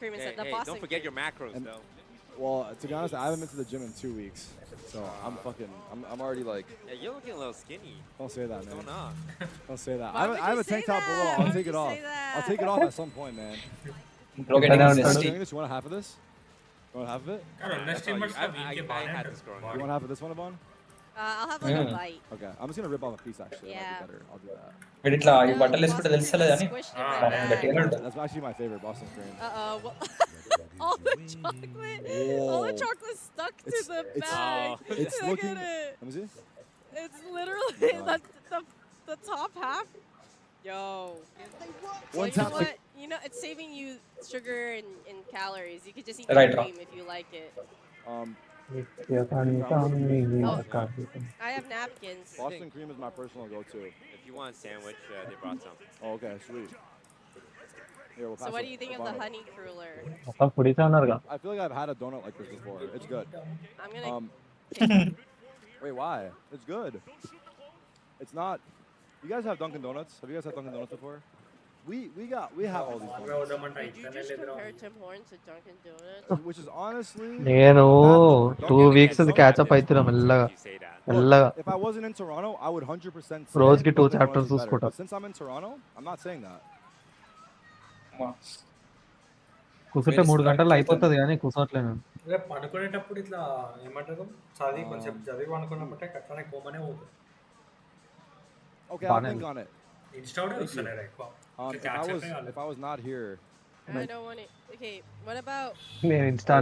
Don't forget your macros, though. Well, to be honest, I haven't been to the gym in 2 weeks, so I'm already like. Yeah, you're looking a little skinny. Don't say that, man. What's going on? Don't say that. Why I have a tank top below. I'll take it off. I'll take it off at some point, man. Bro, getting I'm nasty. doing this. You want half of this? You want half of it? I had this growing up. You want half of this one, Abon? I'll have like a bite. Okay, I'm just gonna rip off a piece actually. Yeah. That'd be better. I'll do that. వీడు ఇట్లా ఈ బట్టలు వేసుకుంటే తెలుస్తలేదు అని Squished in my bag. గట్టిగానే ఉంటుంది. That's actually my favorite Boston cream. Well, all the chocolate stuck to the bag. It's Look looking. at it. Let me see. It's literally the top half. Yo. Well, you know what? You know, it's saving you sugar and calories. You could just eat the Right, cream if you like it. I have napkins. Boston cream is my personal go-to. If you want a sandwich, they brought some. Oh, okay, sweet. Here, we'll So pass what it. do you think of the honey cruller? I feel like I've had a donut like this before. It's good. I'm gonna. Wait, why? It's good. It's not. You guys have Dunkin' Donuts? Have you guys had Dunkin' Donuts before? We have all these donuts. Did you just compare Tim Hortons to Dunkin' Donuts? Which is honestly. నేను Don't 2 get me weeks wrong. Catch up అవుతున్నా మెల్లగా You say that. మెల్లగా If I wasn't in Toronto, I would 100% say రోజుకి 2 Dunkin' Donuts chapters is better. చూసుకుంటా. But since I'm in Toronto, I'm not saying that. కూర్చుంటే 3 గంటలు అయిపోతుంది కానీ కూర్చోట్లేను. రేపు పడుకునేటప్పుడు ఇట్లా ఏమంటారు చదివి కొంచెం చదివి అనుకున్నప్పుడే అట్లానే కోమనే పోతుంది. Okay, I'll think on it. ఇన్స్టాడే వస్తున్నాయి ఎక్కువ. If I was not here, I don't want it. Okay, what about నేను Insta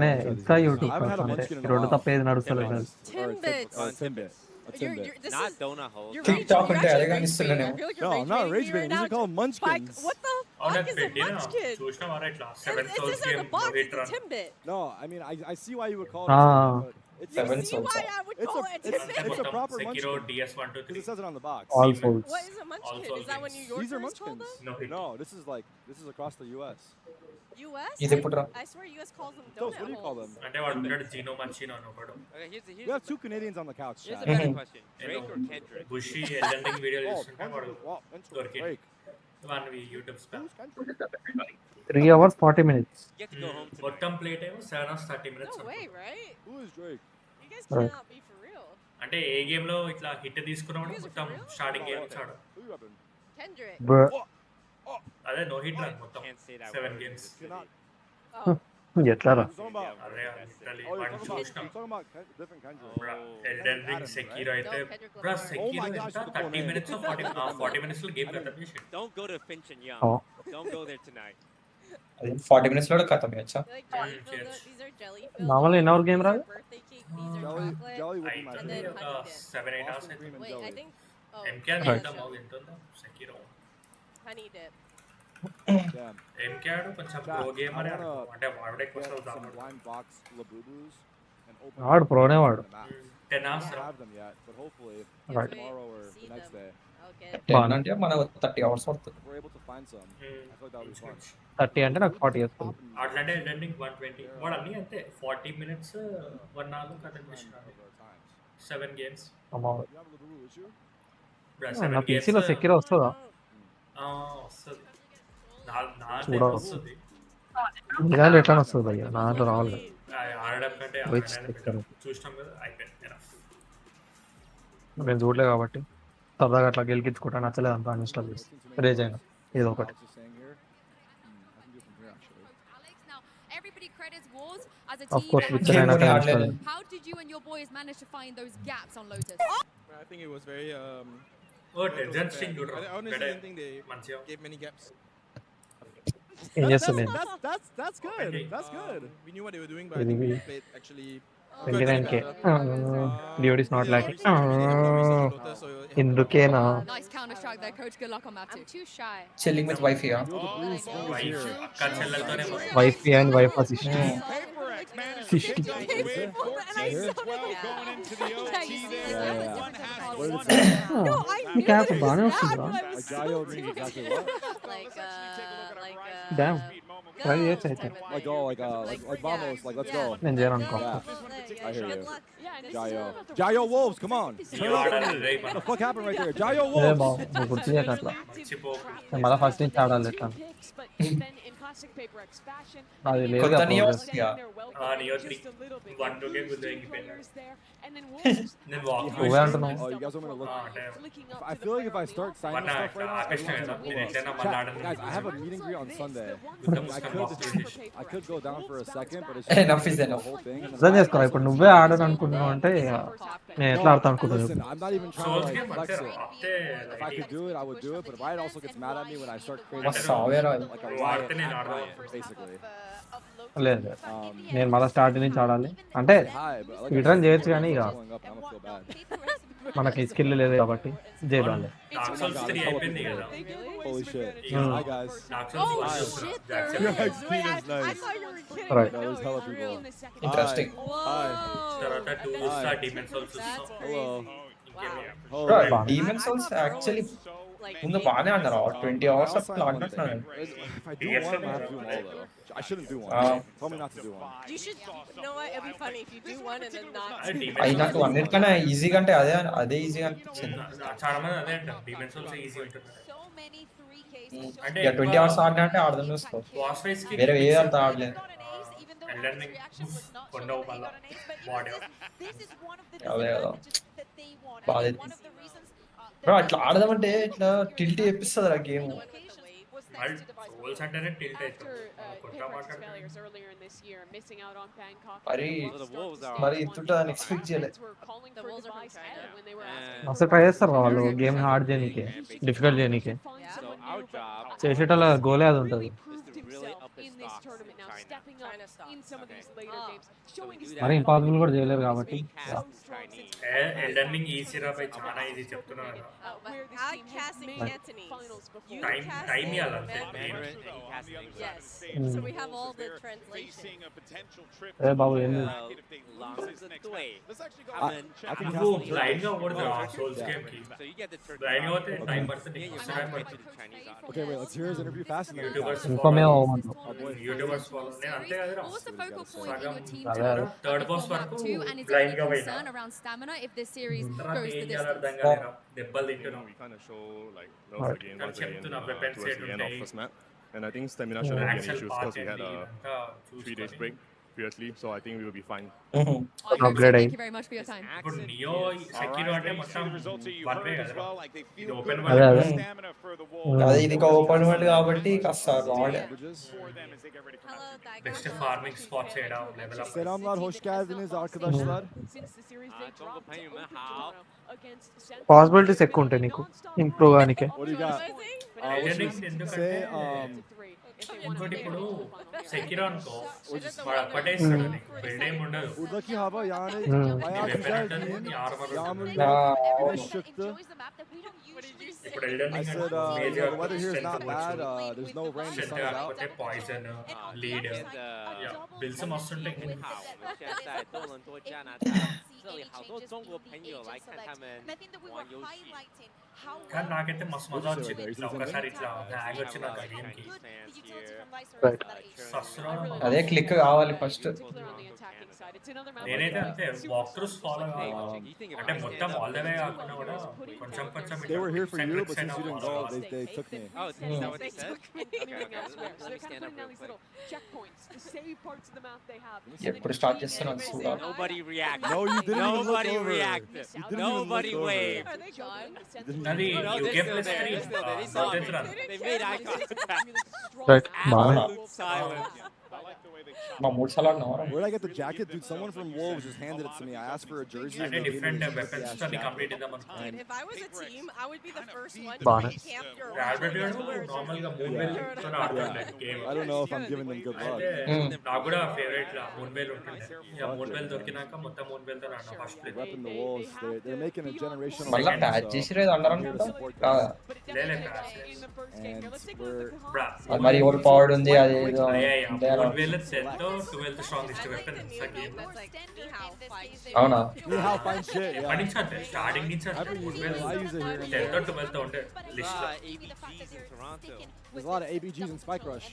YouTube I haven't had a అంతే munchkin in a రెండు while. తప్ప ఏది నడుస్తలేదు. Timbits? Timbit. A You're, Timbit. you're, this Not is, donut holes. you're Keep rage- talking you're to actually Elegant rage baiting. Still I feel like No, you're I'm not rage rage baiting baiting. me These are right called now. munchkins. Spike, what the అవునా fuck is a పెట్టినా munchkin? చూసినా వారా ఇట్లా It 7 it souls says on game the box, hit it's a run. Timbit. No, I mean I see why you would call it. Ah. a Timbit, but it's You Seven see souls. why I would It's call a- it a it's- Timbit? it's a proper Sekiro munchkin. DS1 2 Because 3 it says it on the box. All Demon. souls. What is a munchkin? Also Is that what New games. These are Yorkers call munchkins. them? No hit. No, this is across the U.S. U.S.? ఇది ఎప్పుడురా? I swear U.S. calls them Those, donut what do you call holes. them? అంటే వాడు ఉన్నాడు జీనో మచ్చినో అని ఒకడు. Okay, You have 2 Canadians on the couch. here's Chat. a better question. Drake or Kendrick? బుషి ఎల్ఎండింగ్ వీడియోలు Oh, చూస్తుంటే వాడు wow, intro దొరికింది. break. వాడిని YouTube spam. Who's Kendrick? 3 hours 40 minutes. You have to go home tonight. మొత్తం play time 7 hours 30 minutes. No way, right? Who is Drake? You guys Right. cannot be for real. అంటే ఏ game లో ఇట్లా hit తీసుకున్నాడు మొత్తం starting game ఇచ్చాడు. Who you rapping? Kendrick. Bruh. అదే no hit run మొత్తం Can't say that 7 word. games. Cannot. Oh, ఎట్లారా You're talking about. అదే literally Oh, you're వాడిని talking about. చూసినాం. You're talking about different Kendrick. బ్రా Elden ring సెకిరో అయితే బ్రా సెకిరో Oh my ఎంత gosh, 30 minutes 40 minutes లో గేమ్ ఖతం చేసి. Don't go to Finch and Young. Oh. Don't go there tonight. అది 40 minutes లో ఖతం చేయొచ్చా? they like jelly filled. yes. These are jelly filled. Normal in our game, These are right? birthday cake. These are Jelly, chocolate. jelly would be my అయితే And then favorite. honey dip. 7 8 hours Boston cream and Wait, I jelly. think. Oh, ఎంకే yeah, అంత jelly. మౌ ఎంతుందో Sekiro. Honey dip. Damn. ఎంకే ఆడు కొంచెం Chat, pro gamer I wanna అంటే వాడే ఎక్కువ Get అసలు some దాన్నాడు. blind box Labubus and open. వాడు them ప్రోనే in వాడు. the map. 10 I hours don't have them yet, but hopefully Right. tomorrow or See the next them. day, I'll get it. 10 అంటే మన 30 hours పడుతుంది. if we're able to find some, I feel like that would be fun. 30 అంటే నాకు 40 వస్తుంది. అట్లంటే ending 120 వాడు అన్నీ అంతే 40 minutes 1 hour కథం చేసినాడు. 7 games. అమ్మా. You have a Labubu with you? బ్రా నా 7 games. పీసీలో సెక్యూర్ వస్తుందా? వస్తుంది. నా చూడాలి. వస్తుంది. ఇలాంటి ఎట్లా వస్తుంది భయ్యా నా దాంట్లో రావాలి కదా. ఆడడం కంటే Which ఆడడం sticker? చూసినాం కదా అయిపోయింది enough. నేను చూడలేదు కాబట్టి సరదాగా అట్లా గెలికించుకుంటా నచ్చలేదు అంత అన్ఇన్స్టాల్ చేసి రేజ్ అయినా ఏదో ఒకటి. I was just saying here. I can do it from here actually. Alex, now everybody credits Wars as a Of team. course, and Witcher అయినా Game అన్ఇన్స్టాల్. ఆడలేదు. How did you and your boys manage to find those gaps on Lotus? I think it was very ఓ డెజన్ స్టింగ్ I చూడరా honestly didn't think they మంచిగా gave many gaps. ఏం చేస్తుంది That's good. That's good. We knew what they were doing, but I think we played actually 29K. Dude is not yeah, like obviously we didn't have research Lotus, so it helped ఇందుకేనా Nice counter strike there, coach. Good luck on map I'm 2. too shy. Chilling with wife here. Feel the breeze swing is wife here. అక్క చెల్లెలతోనే wife and wife assistant. No, I knew Cap it was బాగానే bad, వస్తుందా? but I was Like Jayo so means exactly doing what? it. Like, Damn. go Try it, type I of Like thing. go, like vamos, like let's go. నేను చేయను అనుకో. I hear Good you. luck. Jayo. Jayo Wolves, come on. Turn up for me. What the fuck happened right there? Jayo A Wolves. బాబు నువ్వు గుర్తు చేయక అట్లా మర్చిపోకు నేను మళ్ళీ ఫస్ట్ నుంచి ఆడాలి ఎట్లా. అది లేదు కొత్త నియో ప్రోగ్రెస్ నియో 3 1-2 గేమ్ గుద్దు ఇంకిపోయినా నేను వాక్ నువ్వే అంటున్నావు Oh, you guys want me to look? అంటే I feel like if I start signing one stuff right now, ఆపేసిన everyone's కదా gonna నేను pull ఎట్లయినా up. మళ్ళీ Chat, ఆడను guys, I have a meet and greet on Sunday. I could go down for a second, but it's Enough is the enough. whole thing. and then అర్థం I- చేసుకోరా ఇప్పుడు నువ్వే ఆడని అనుకుంటున్నావు అంటే నేను ఎట్లా ఆడతా అనుకుంటున్నాను Listen, I'm not even trying to souls like game flex అంతే it. ఆపితే If I could do it, I would do it. But Riot also gets mad at me when I start creating మస్తు సావేరా అది. like a నువ్వు riot ఆడితే నేను at ఆడను Riot, basically. లేదు లేదు. Um, నేను మళ్ళీ స్టార్ట్ నుంచి ఆడాలి అంటే hi, but like Speed I run said, చేయొచ్చు కానీ ఇక going up, I'm gonna feel bad. మనకి స్కిల్ లేదు కాబట్టి చేయాలి డార్క్ సోల్స్ 3 అయిపోయింది కదా Holy shit. Mm. Hi guys. Dark souls Oh 1 shit, చూస్తున్నా there Your is. XP Wait, is I nice. thought you were kidding. Right. No, there's hella people. Interesting. Hi. తర్వాత 2 Hi. Star డిమెన్ souls That's చూస్తాం Hello. Wow. Oh, Bro, right. Demon Souls actually ముందు బాగానే అన్నారు 20 I hours also అట్లా have one ఆడినట్టున్నాను thing. If I do one, I have to do them all though. I shouldn't do one. Tell me not to do one. You should. You know what? It'd be funny if you do one and then not. అది నాకు అన్నిటికన్నా ఈజీగా అంటే అదే ఈజీగా అనిపించింది చాలా మంది అదే అంటారు డిమెన్ సోల్స్ ఈజీ ఉంటుంది అంటే ఇక 20 hours ఆడినా అంటే ఆడదాం చూసుకో బాస్ ఫైట్స్ కి వేరే ఏ అంత ఆడలేదు ఎల్డెన్ కొండవు మళ్ళా బాడీ అదే కదా బాగా బ్రో అట్లా ఆడదామంటే ఇట్లా టిల్ట్ చేపిస్తుంది ఆ గేమ్ సోల్స్ అంటేనే టిల్ట్ అవుతుంది కొత్త మాట్లాడుతుంది మరి మరి ఇంతుంటుందని ఎక్స్పెక్ట్ చేయలేదు The wolves are from China. అసలు ట్రై చేస్తారు వాళ్ళు గేమ్ హార్డ్ చేయనీకి డిఫికల్ట్ చేయనీకి So our job చేసేటోళ్ళ గోలే అది ఉంటుంది is to really up the stocks in China. China stocks. మరి ఇంపాసిబుల్ కూడా చేయలేరు కాబట్టి Chinese. ఎల్డెన్ రింగ్ ఈజీ రా పై చాలా ఈజీ చెప్తున్నాను కదా I cast in Cantonese. You time cast time in ఇవ్వాలంతే Mandarin and he has to English. Yes. So we have all the translation. ఏ బాబు ఏంది I can నువ్వు cast బ్లైండ్ గా ఓడదు souls game కి So you get the Turkish. Blind గా పోతే time పడుతుంది Yeah, ఎక్కువ time you're పడుతుంది the Chinese audience. Okay, wait, let's hear his interview fast and then we YouTubers cast. ఇన్ఫామే అవ్వమంటావు యూట్యూబర్స్ ఫాలో నేను అంతే కదరా What's the focal point in your team Aదే, అదే. to third perform boss map వరకు 2 and is there blind any గా పోయినా concern around stamina if this series తర్వాత goes ఏం the చేయాలో distance? అర్థం కాలేరా దెబ్బలు తింటున్నాం we kind of show like nerves Right. again Kan once again చెప్తున్నా, weapons towards the end of ఉంటాయి. first map. And I think stamina shouldn't be an action issue because part we had ఏంటి a ఇదంతా 3 days చూసుకొని break previously, so I think we will be fine. I hope so. Upgrade Thank you very much for your time. ఇప్పుడు neo secure అంటే మొత్తం one way కదా ఇది open అదే అదే అదే ఇది ఓపెన్ వరల్డ్ కాబట్టి కాస్త రాడ్ Languages. బెస్ట్ ఫార్మింగ్ స్పాట్స్ చేయడం level up Selamlar, hoş geldiniz arkadaşlar. Possibilities ఎక్కువ ఉంటాయి నీకు ఇంప్రూవ్ కానికే What do you got? Legend Let's ఎందుకంటే say, ఇంకోటి ఇప్పుడు సెక్యూర్ అనుకో వాడు ఒక్కటే ఇస్తాడు నీకు బిల్డ్ ఏం ఉండదు buradaki hava yani bayağı weapon güzel ఉంటుంది değil. నీ ఆర్మర్ Yağmur ఉంటుంది yok, güneş çıktı. ఇప్పుడు Elden I ring said the major weather here is not strength bad. వచ్చు There's no rain, the strength sun is out. కాకపోతే poison lead bills మస్తుంటాయి 很好，我们现在在多伦多加拿大，这里好多中国朋友来看他们玩游戏。 కానీ నాకైతే మస్తు మజా వచ్చింది ఇట్లా ఒకసారి ఇట్లా హ్యాంగ్ వచ్చిన గేమ్ కి Right. సస్రా అదే క్లిక్ కావాలి ఫస్ట్ నేనైతే అంతే వాక్ త్రూస్ ఫాలో కావాలి అంటే మొత్తం ఆల్ ద వే కాకుండా కూడా కొంచెం కొంచెం They were here for you, but Side since you didn't go, follow. they took me. Oh, is that what they said? Okay, let me stand up real quick. ఎప్పుడు start చేస్తున్నాను చూడాలి Nobody reacted. No, you didn't even look Nobody over. reacted. You didn't even Nobody look over. waved. Are they gone? అది No, they're UK still plus there. 3 They're still there. They saw me. Run They made eye contact. Right బాగానే Absolute silence. మా 3 సార్లు ఆడినా Where'd I get the jacket? Dude, someone from Wolves just handed it to me. I asked for a jersey. అంటే and they gave me different this weapons shitty-ass తో jacket. Complete చేద్దాం అనుకున్నాను Dude, if I was a team, I would be the first one Bana. to camp your Robert గారు normal గా moon వేల్ తో ఆడుతుండే game I don't know if I'm giving them good luck. అయితే నాకు కూడా favourite లా moon వేల్ ఉంటుండే ఇక moon వేల్ దొరికినాక మొత్తం మూన్ వేల్ తో ఆడినా first play Repping the Wolves. They're making a generational మళ్ళా run, ప్యాచ్ so చేసిరేది అందరూ I'm here to support them. కాదా లేలే And we're అది మరి ఓవర్ పవర్డ్ ఉంది అది ఏదో అంతే అలా. Moonveil 10th 12th strongest weapon game That's like Nihao fight. అవునా you know how fine shit. ఎప్పటి Yeah. నుంచి అంటే స్టార్టింగ్ నుంచి I've been using it. I use it here and 10th there. 12th ఉంటే లిస్ట్ లో ABGs in Toronto. There's a lot of ABGs and Spike Rush.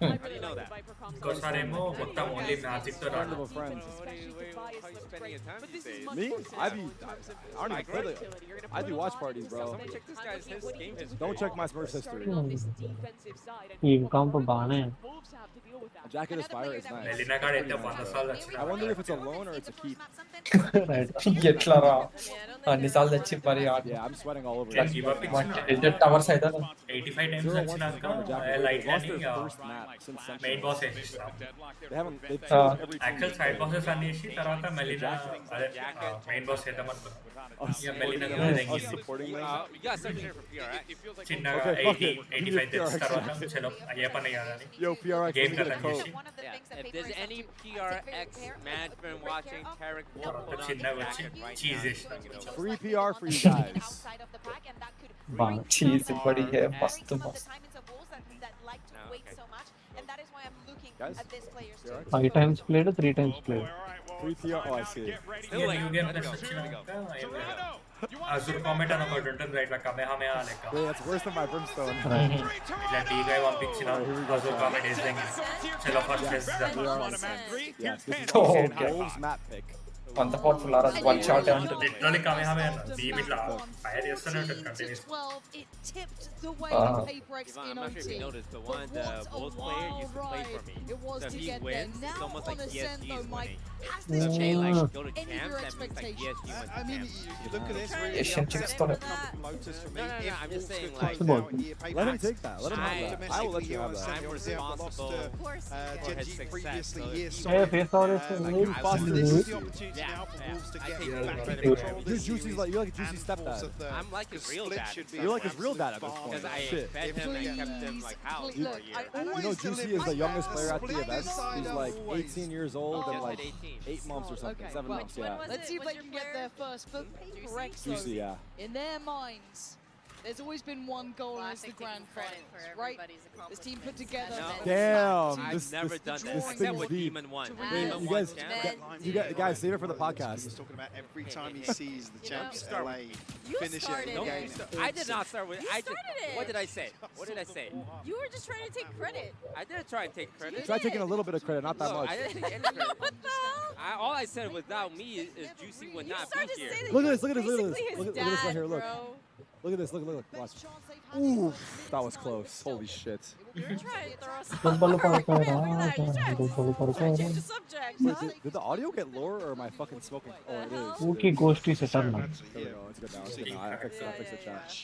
I How do really you know like the that? Viper comp. ఇంకోసారేమో మొత్తం only magic తో Friend రాడు of a friend. How are you spending your time But these this is days? much Me? more I be successful in terms of I don't even play the versatility. You're gonna I put do a watch lot parties, into bro. something Check this and guy's looking at what he game can do history. Don't check my Smurfs starting history. on this defensive side and ఈ what కాంప privileged బానే Wolves have to deal with that. Jacket is fire. It's nice. మెలినా కాడ అయితే 100 సార్లు వచ్చిన I wonder if it's a loan or it's a keep. ఎట్లా రా I mean, I don't think అన్నిసార్లు there's తెచ్చి a lot మరి of Yeah, I'm sweating all over. Can this. give up Yeah. it. Tilted towers అయితే 85 times 0-1 వచ్చినాక on the Jacket. Light They lost అని their first map since main Central. Boss వేసిస్తాం They haven't. They've changed every team. Actual side bosses అన్ని వేసి తర్వాత మెలినా అదే main boss వేద్దాం అనుకున్నాం Us Yeah, Melina supporting Gomez them, engaged. us supporting them. You got search here for PRX. చిన్నగా Okay, fuck 80 it. 85 తెచ్చిన PRX తర్వాత jacket. చలో అయ్యే పని కాదని Yo, PRX, Game let me get a cut code. and Yeah. If there's any PRX management watching, Tarek will తర్వాత put on the చిన్నగా వచ్చి jacket right చీజ్ now. చేసినాం కొంచెం. Free PR for you guys. బాగా cheese పడి హే మస్తు మస్తు Guys, PRX. 5 times played, 3 times played. Free PR. Oh, I see. ఇక న్యూ గేమ్ ప్లస్ వచ్చినాక అజుర్ కామెంట్ అని ఒకటి ఉంటుంది రైట్ కమెహమెహా లెక్క Wait, that's worse than my brimstone. ఇట్లా డీగా పంపించిన అజుర్ కామెంట్ వేసేంగి చలో ఫస్ట్ చేద్దాం We are on the same. Yes, this is Oh, also okay. Wolves map pick. అంత పవర్ఫుల్ ఆరా వన్ షాట్ ఉంటుంది లిటరల్లీ కమెహమెహా బీమ్ ఇట్లా ఫైర్ చేస్తూనే ఉంటుంది continuous Ivan, I'm not sure if you noticed, but one of the Wolves player used to play for me. So if he wins, it's almost like PSG is winning. So if they like go to champs, that means like PSG went to I mean, champs. you look at this. Really, Asian chicks don't have- No, I'm just saying like Let him take that. Let him have that. I will let you have that. I'm responsible for his success. So if he Hey, face out is You fostered This is Juicy. the opportunity Yeah, now for yeah. Wolves to I get take back credit in for control it. this Juicy's series. like you're like a Juicy And stepdad. Wolves at the- I'm like his the real split dad should be You're like his real dad at this absolute point. because I Shit. fed him and kept him like house for a year. You know, Juicy is the youngest player at the event. He's like 18 years old and like 8 months or something, 7 months, yeah. Let's see if they can get there first. For Paper X, though, Juicy, yeah. in their minds, there's always been one goal, and it's the grand finals, right? This team put together. No. Damn, I've this- never this- done this that thing except is with deep. Demon 1. When Wait, Demon you 1 guys, champs, guys, save it for the He's podcast. talking about every time he sees the You champs know, LA you finish it started in the it. game. I did not start with. You I just. started it. What did I say? What did I say? You were just trying to take credit. I didn't try and take credit. Try taking a little bit of credit, not that Look, much. I didn't take any credit. What the hell? All I said without me is Juicy would You not be started to here. say that Look at you're this, look at this, look at this. basically his Look at this right dad, here, look. bro. Look at this, look. Watch. Ooh, that was close. Holy shit. You're trying to throw us off. Dubbalo You're parkour, trying dubbalo to parkour. change the subject. Wait, did the audio get lower or am I fucking smoking? Oh, it is. Wookie ghosty setup now. There we go. It's good now. It's good now. I fixed it. I fixed the chat.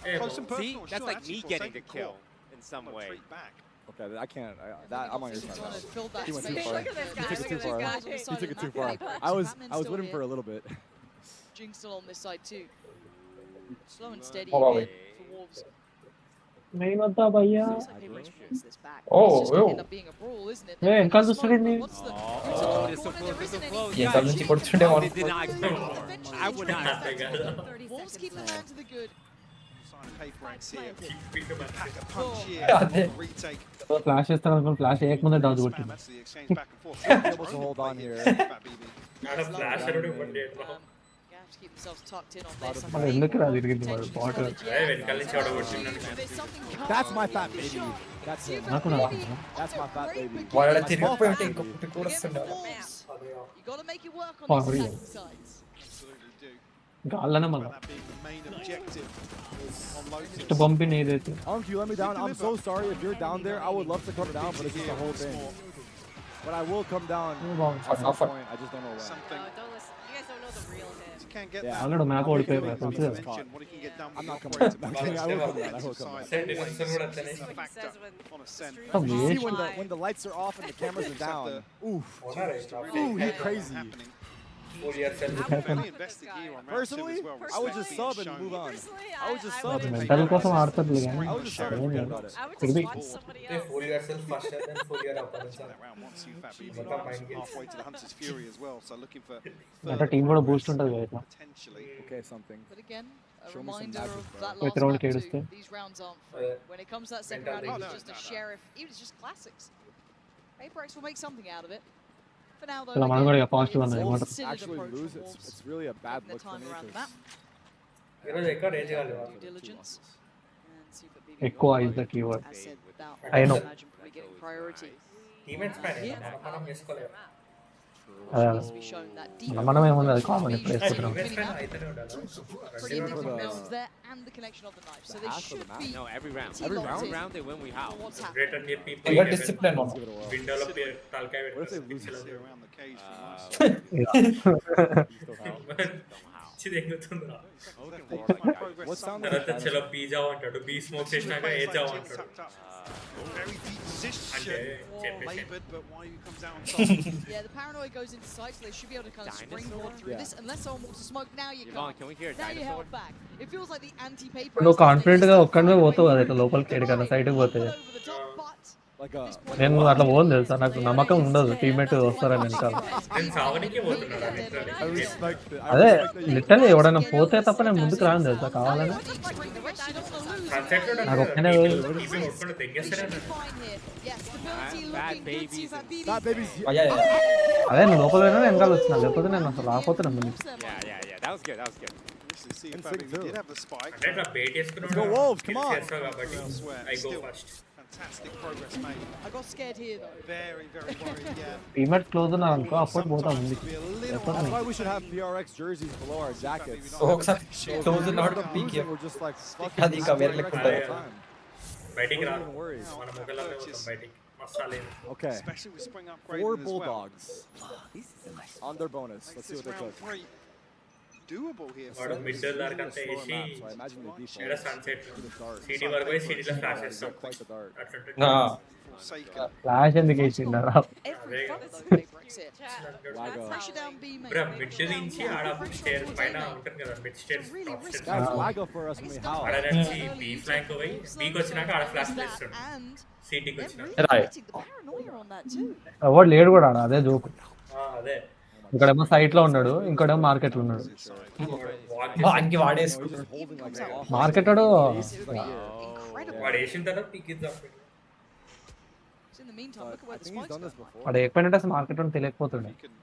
Hey, Close and See, personal, that's sure, like actually me for getting the second kill call. in some way. Retreat back. Okay, I can't. I'm on your side. Trying to now. fill that He went too space. far. Look at this He guy, took it look too at far. this guy. He took it too far. Paper X, I was Batman's winning still for a here. little bit. Jinx still on this side too. Slow and steady Oh, wow. again for Wolves. नहीं होता भैया Looks like Paper X wants this back. Oh, It's just gonna oh. end up being a brawl, isn't it? Hey, They're Uncle gonna Dustin in smoke, the- but what's the- Oh, what's the this is so corner? close. There This is so isn't close. any- ఎంత నుంచి కొడుతుండే Oh, వాళ్ళు they did not expect more. I would not Nothing expect else. more. 30 Wolves keep seconds the left. hand to the good. Sign Paper X here. Pick him up. Pack a punch here. అదే Retake. Flash చేస్తాను అనుకుని flash వేయకముందే డౌజ్ కొట్టింది Spam, that's the exchange back and forth. Able to hold on here. Fat BB. ఆడ flash అరుడు ఇవ్వండి ఎట్లా Gonna have to keep themselves tucked in on this. మరి ఎందుకు రా తిరిగింది వాడు బాట్ అదే వెనకాల నుంచి ఆడగొట్టిండు There's something That's my coming. fat baby. That's him. నాకు నా That's my fat baby. వాళ్ళ My small తిరిగిపోయి fat ఉంటే baby. ఇంకొకటి కూడా వస్తుండే Wolves. You gotta make it work on Oh, these really? attacking sides. Absolutely do. గాల్లనే మళ్ళీ That being the main objective on Lotus. First పంపిణీ ఏదైతే Unc, you let me down. I'm so sorry if you're down there. I would love to come down, but it's just the whole thing. But I will come down at some Offer. point. I just don't know when. Something No, don't listen. You guys don't know the real him. you can get Yeah. that. Already map ఓడిపోయారు I'm తెలుసు making కదా. this call. What he can get done I'm with not the coming. operator. I'm kidding. I will come down. I will come down. Send it, send it, This is what he Factor says when on a the send. stream Oh, is yeah. See when live. the lights are off and the cameras are down. Oof. Really Ooh, you're crazy. happening. 4 years I would Fairly fuck with invested this guy. here on round two Personally, as well. I would just Respect sub being and move shown. on. Personally, I would just I sub would- and mental కోసం ఆడతారు కానీ I would just sub and forget about it. I would Could just be. watch somebody They else. fool yourself first and then fool your opponents. That round wants you, Fat BB. What about mine? Halfway to the Hunter's Fury as well, so looking for అంటే team కూడా Boost ఉంటుంది కదా ఇట్లా potentially. Okay, something. But again, a Show me some reminder magic, of bro. that Wait, last they're only map kids, too. too. These rounds aren't free. When it comes to that second round, it Mentality. was Oh, just no, a no. sheriff. It was just classics. Paper X will make something out of it. For now, though, ఇలా మనం కూడా ఇక positive it's అన్నది a ఏమంటారు considered Actually approach lose, from it's Wolves. really a bad Taking look their for time me. around the 'cause map. ఈరోజు ఎక్కడ range కాలేదు Due diligence. And see if the BB ఎక్కువ will is the keyword. as said, without I know. imagine by getting priority. Teammates పైన మనం వేసుకోలేము. Needs to be shown that deep మనం ఏముంది అది common ఇప్పుడు వేసుకుంటున్నాం. Teammates పైన అయితేనే ఉండాలి. pretty different builds there and the connection of the knife. So they should be No, every round. pretty Every locked in round they win, we howl. on what's happening. Great and near people. ఇంకా discipline మనం Window లో తలకాయ పెట్టుకొని See around the cage from us. చిది ఎక్కుతుందా. What sound తర్వాత చలో be జావ్ అంటాడు, be smoke చేసినాక ఏ జావ్ అంటాడు. Very deep position. Laboured, but why he comes out on top? Yeah, the paranoia goes into sight, so they should be able to kind of springboard through this. Unless someone wants to smoke, now you Yvonne, can't. can we hear a Now you dinosaur? held back. It feels like the anti-paper. నువ్వు confident గా ఒక్కడమే పోతావు కదా ఇట్లా లోపలికి ఎక్కడికన్నా సైడ్కి పోతే. Like a నేను అట్లా పోను తెలుసా, నాకు నమ్మకం ఉండదు టీమ్మేట్ వస్తారని వెనకాల. నేను సావనికే పోతున్నాడు I respect it. I అదే respect that you- లిటరల్లీ ఎవడైనా పోతే తప్ప నేను ముందుకు రాను తెలుసా కావాలని. సన్సెట్ లో నాకు ఒక్కనే కొట్టుకొని తెగేస్తానే Bad babies. That baby's అయ్యా అదే నువ్వు లోపల పోయినా వెనకాల వచ్చినా, లేకపోతే నేను అసలు రాకపోతున్నా ముందు. Yeah. That was good. That was good. See if Fabi, we did have the spike. అంటే ఇట్లా bait Let's go Wolves, come on. చేస్తావు కాబట్టి Elsewhere, I go still first. fantastic progress made. I got scared here though. Very, very worried. Yeah. Teammate close ఉన్నారు అనుకో అప్పుడు పోతా ఉంది. Be a little That's why we should have PRX jerseys below our jackets. ఒకసారి close ఉన్నాడు పీకి We're just like అది ఇంకా వేరే లెక్క ఉంటుంది. బయటికి రా, Don't even worry. మన మొగలనే ఉంటాం బయటికి మసాలేదు. Okay. Especially with spring 4 upgrading as well. bulldogs on their bonus. Let's see This what they round cook. 3 doable here. వాడు for మిడ్ దాకా అంతా వేసి So I imagine they default ఇక్కడ sunset to the dart. City వరకు పోయి సిటీలో flash చేస్తాం Quite the dart. అట్లుంటుంది. Forsaken. ఫ్లాష్ ఎందుకు వేసిండారా? Every front of the paper here. Wago. Pressure down B main. Bro mid నుంచి ఆడ స్టేర్ పైన ఉంటుంది కదా, mid stair top stair Guys, Wago for us when we howl. ఆడ నుంచి బీ ఫ్లాంక్ పోయి బీకి వచ్చినాక ఆడ ఫ్లాష్ చేస్తాడు, And సిటీకి they're వచ్చినాక. really Right. getting the paranoia on that too. ఎవడు లేడు కూడా ఆడ, అదే జోక్. అదే ఇక్కడేమో సైట్ లో ఉన్నాడు, ఇంకోటేమో మార్కెట్ లో ఉన్నాడు. వానికి వాడేసుకుంటాడు. Just holding like that. Market వాడు Incredible. వాడు వేసిన తర్వాత పీకిద్దాం. So in the meantime, look at I where the think he's spike's done this gone. before. వాడు ఎక్కిపోయినట్టు అసలు మార్కెట్ వాడు తెలియకపోతుండే. You can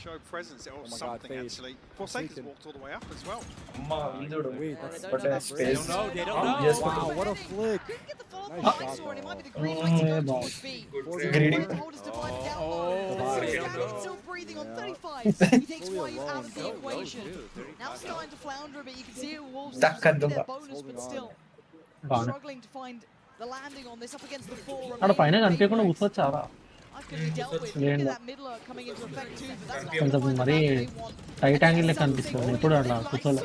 show presence or Oh my God, something Fade. actually. Forsaken's Forsaken. walked all the way up as well. అమ్మ వీళ్ళుడు Wait, that's They but don't know space They don't know. చేసుకుంటాడు. wow, what a flick. Couldn't get the follow Nice up shot, I saw, and it might be the though. green light to go Oh, towards B. Greedy. Hold us to find it down low. Oh. Standing, still breathing on 35. He takes Fully Wise out of the alone. equation. Now starting to flounder a bit. You can see it. Wolves Duck just and their dump. bonus, but Holding still బాగా struggling to find the landing on this up against the four ఆడ పైన remaining కనిపించకుండా Paybreaks. కూర్చోవచ్చారా? I could be dealt with. Look at that middler coming into effect too, but that's not కొంచెం the kind of మరీ value they want. Tight angle లెక్క అనిపిస్తుంది ఎప్పుడు అట్లా కూర్చోలే.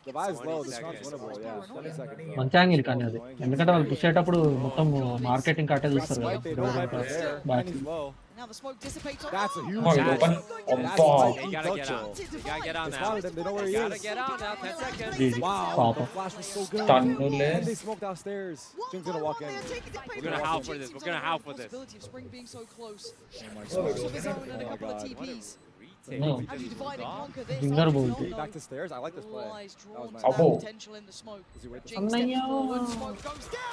The vibe's low. This round's winnable. Yeah, 20 seconds. మంచి angle కానీ అది, ఎందుకంటే వాళ్ళు పుష్ అయ్యేటప్పుడు మొత్తం మార్కెటింగ్ కట్టే చూస్తారు కదా. Spike, they don't have it there. Back. And he's low. Now the smoke dissipates. That's a huge Oh, shot. open. That's Ampah. like You he gotta touched get on. it. You gotta get on They now. spotted him. They know where he Gotta is. get on now. 10 seconds. GG. Wow, Papa. the flash was so good. Tannule. And they smoked downstairs. Jing's gonna walk in. We're gonna howl for this. We're gonna howl for this. Possibility of Spring being so close. Oh my Smokes God. of his own and a Oh my couple of God. TPs. No. How do you divide and conquer this? Finger I do ball. not know. Back to stairs. I like this play. Lies That drawn was to nice. that Abo. potential in the smoke. Is he waiting? Jing steps Annaya. forward, smoke goes down.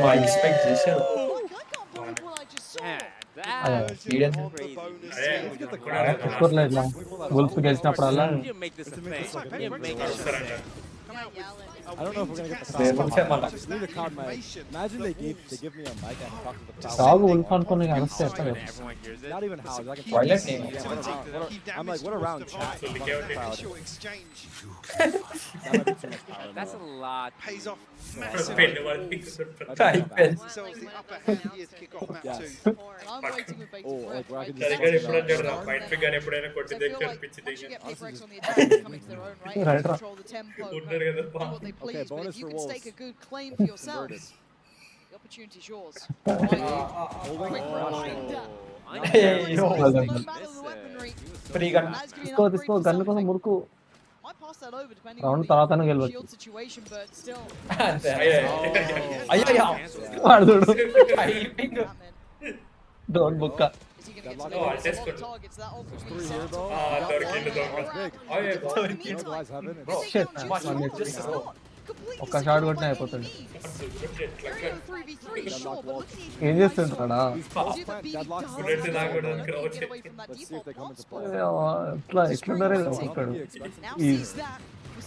మా expect చేశారు. Like, I can't believe what I just saw. Man, Yeah. that Eden. On the bonus అదే here. get the కూడా స్కోర్లో ఇట్లా goals గెలిచినప్పుడల్లా you didn't make this a thing. You didn't make this a వస్తారంట. thing. I don't know if we're gonna get the They crowd. don't have much. Just need a crowd mic. Imagine they give me a mic and talk to the crowd. Dog wolf అనుకుని arrest చేస్తారు. Everyone hears it. Not even how. I can Twilight name. Yeah, what around- I'm like, what around chat? So the Talk to the chaotic crowd. Initial exchange That might be too much power. That's a bro. lot. pays off pen massively. వాళ్ళు తీసుకుంటారు. అయిపోయింది. Themselves the upper hand here to kick off map Yes. 2. I'm waiting with bated Oh, like breath. where I Right? can సరిగ్గా just ఎప్పుడు అంటాడు రా, బయట figure ఎప్పుడైనా కొట్టి So I feel దగ్గర like పిచ్చి once you దగ్గర get Paybreaks on the attack, they're coming to their own, right? Right, They right. control the tempo, ఉంటాడు కదా do బా. what they please. But bonus if you for can Wolves. stake a good claim for yourselves, Converted. the opportunity's yours. Holding. Quick reminder. Hey, yo. No matter the weaponry, ఫ్రీగా that's gonna be తీసుకో an తీసుకో upgrade for gun కోసం something. Murukku. Might pass that over depending Round on తర్వాతనే the గెలవచ్చు. shield situation, but still. అంతే అయ్యో. అయ్యో వాడు చూడు typing Batman. Don't Bukka. Is he gonna get No, to I'll a lot just of put- targets? That all could be 3 here, set. bro. దొరికిండు దొంగ. That's big. అయ్యో. You know what guys have in it? Bro, Shit, They man. don't One just- minute. it's not completely ఒక్క secure shot by కొట్టినా any అయిపోతుంది. means. ఎట్లా They're in 3v3, sure, but look at the ఏం చేస్తుంటాడా? These Do balls the plant BB deadlocks. does Bullets have లాగా the కూడా ability to get away from that Let's see if default they come block into spot. play. ఎట్లా ఎట్లున్నారే ఒక్కడు. Now Easy. sees that. Was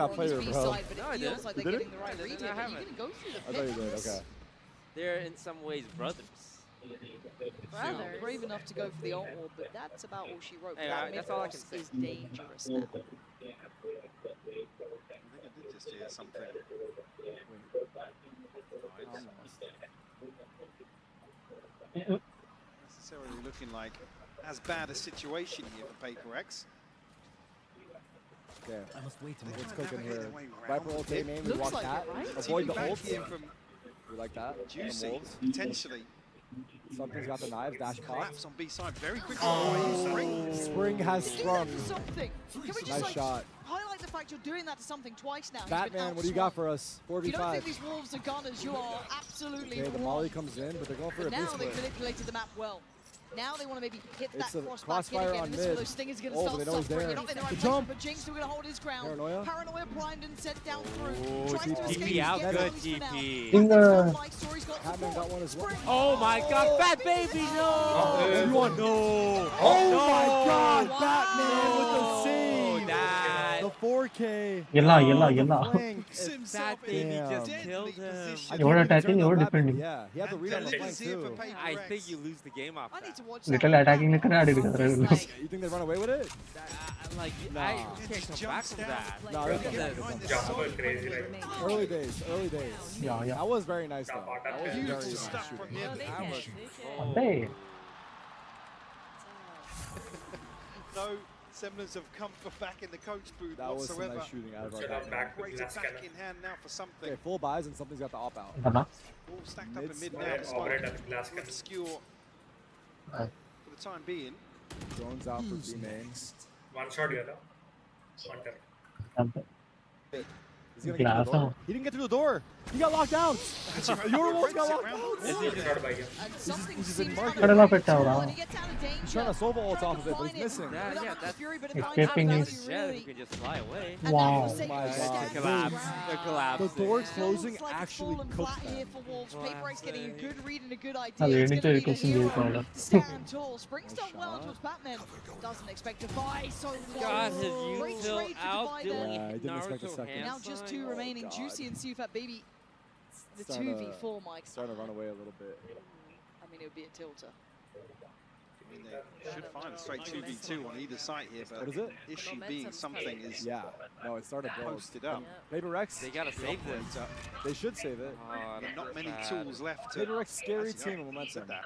that on player, this B bro. side, but No, it I feels didn't. like You they're didn't? getting the right read I here. But haven't. you're going to go through the I thought you did. picks. Okay. They're in some ways brothers. Brothers. Brave enough to go for the ult ward, but that's about all she wrote. Hey, That that's all I can mid-boss say. is dangerous now. I think I did just hear something. Necessarily looking like as bad a situation here for Paper X. Okay. I must wait till What's cooking navigate here? their way Viper round ult the A main, we Looks walk like that. it, right? Avoid the Back ults. here from We like that. Juicy, From wolves. potentially. Something's got the knives, dash pop. Collapse on B side very quickly. Spring has Do that sprung. to something. Can we just Nice like shot. highlight the fact you're doing that to something twice now? He's been Batman, what do you got outswung. for us? If you don't think 4v5. these wolves are gunners, you are absolutely Okay, the wrong. molly comes in, but they're going for But a now boost they've split. manipulated the map well. Now they want to maybe hit It's that a cross back in crossfire again, on and this is where mid. those stingers are going Oh, to but they start know he's suffering. there. You're not in the The right place, jump. but Jinx still going to hold his ground. Paranoia. Paranoia primed and sent down through. Oh, Tries to TP. escape. TP out, Gets good at least for now. TP. Batman's got Mike's, got Batman support. got one as well. Spring. Oh my god, Fat Baby, no! Everyone. No! Oh no! my god, Wow. Batman with the save. That The 4K. Yella, yella, The yella. flank. Fat Baby just Damn. killed him. I You're think he attacking, turned you're on Fat defending. Baby. Yeah, he had the read on the flank too. I think you lose the game off I need to that. watch Little that. attacking like Batman an was addict. like, You think they run away with it? Like, Nah. I can't come back from that. No, they can't come back. Jumper crazy like. Early days, early days. Yeah, yeah. That was very nice though. That was very Beautiful nice stuff shooting. from him. Oh, they That can. was- They can. Hey. No semblance of comfort back in the coach booth That was some whatsoever. nice shooting out of our Shut back. up, back with Great glass attack cannon. in hand now for something. Okay, full buys and something's got the op out. Dana. All stacked up in Mids. mid now. Yeah, Despite operator, glass cannon. obscure Right. for the time being. Drones out for B main. One shot here. One turn. Something. He's gonna get through the Glass door. out. He didn't get through the door. He got locked out. Your wolves got locked out. Shot by him. And something he's seems in kind market. of Cut it off, very it's out, tall, huh? and he gets out of danger. He's trying to solo ult Trying off to of it, but he's confine missing. Yeah, Without yeah, much that's- fury, but it Escaping finds out value, is- Yeah, really. you can just fly away. And Wow. then just Oh my stand God. his Collapse. ground. The collapse. The door Feels closing like it's actually fallen cooked flat here them. for Wolves. Paper X getting a good read and a good idea. I'll It's leave it gonna to be the you, hero Caller. to stand tall. Spring's Nice done well shot. towards Batman. Doesn't expect to buy, so God, his great util trade for out Divide doing there. Yeah, I didn't expect a Naruto second. hand Now just sign. two remaining. God. Juicy and Sufat Baby. The Starting to- 2v4, Mike. Starting to run away a little bit. I mean, it would be a tilter. I mean, they should find a straight 2v2 on either side here, but What is it? issue Momentum's being something is Yeah. No, it started build. posted up. Paper Rex, They gotta save this. they should save it. Oh, There that's are not so many bad. tools left to. Paper Rex, scary Actually, team of no, said momentum. that.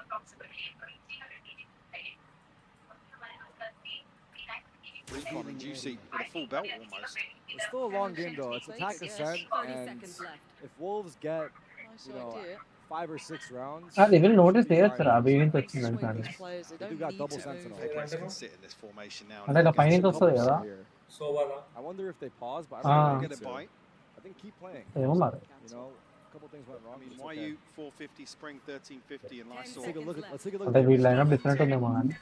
Recon and Juicy with a full belt almost. It's still a long game though. It's attack defend, 30 and seconds left. if Wolves get Nice you know idea. 5 or 6 rounds, They will notice they'll be చేయొచ్చు రా fine. బీవింగ్ Swing వచ్చిందని కానీ these players. They They don't do got need double to sentinel. move. Papers can sit in this formation now. అంటే ఇలా and పైన get నుంచి some వస్తుంది కదా Here. So wala. I wonder if they pause, but I Ah. don't Get think a so. bite. I think keep playing. ఏమో మరి You know, a couple things went I wrong. mean, It's why okay. you 450, Spring 1350, and Let's Lysol? take a look at. Let's take a look అంటే at. వీళ్ళ lineup different ఉందేమో కానీ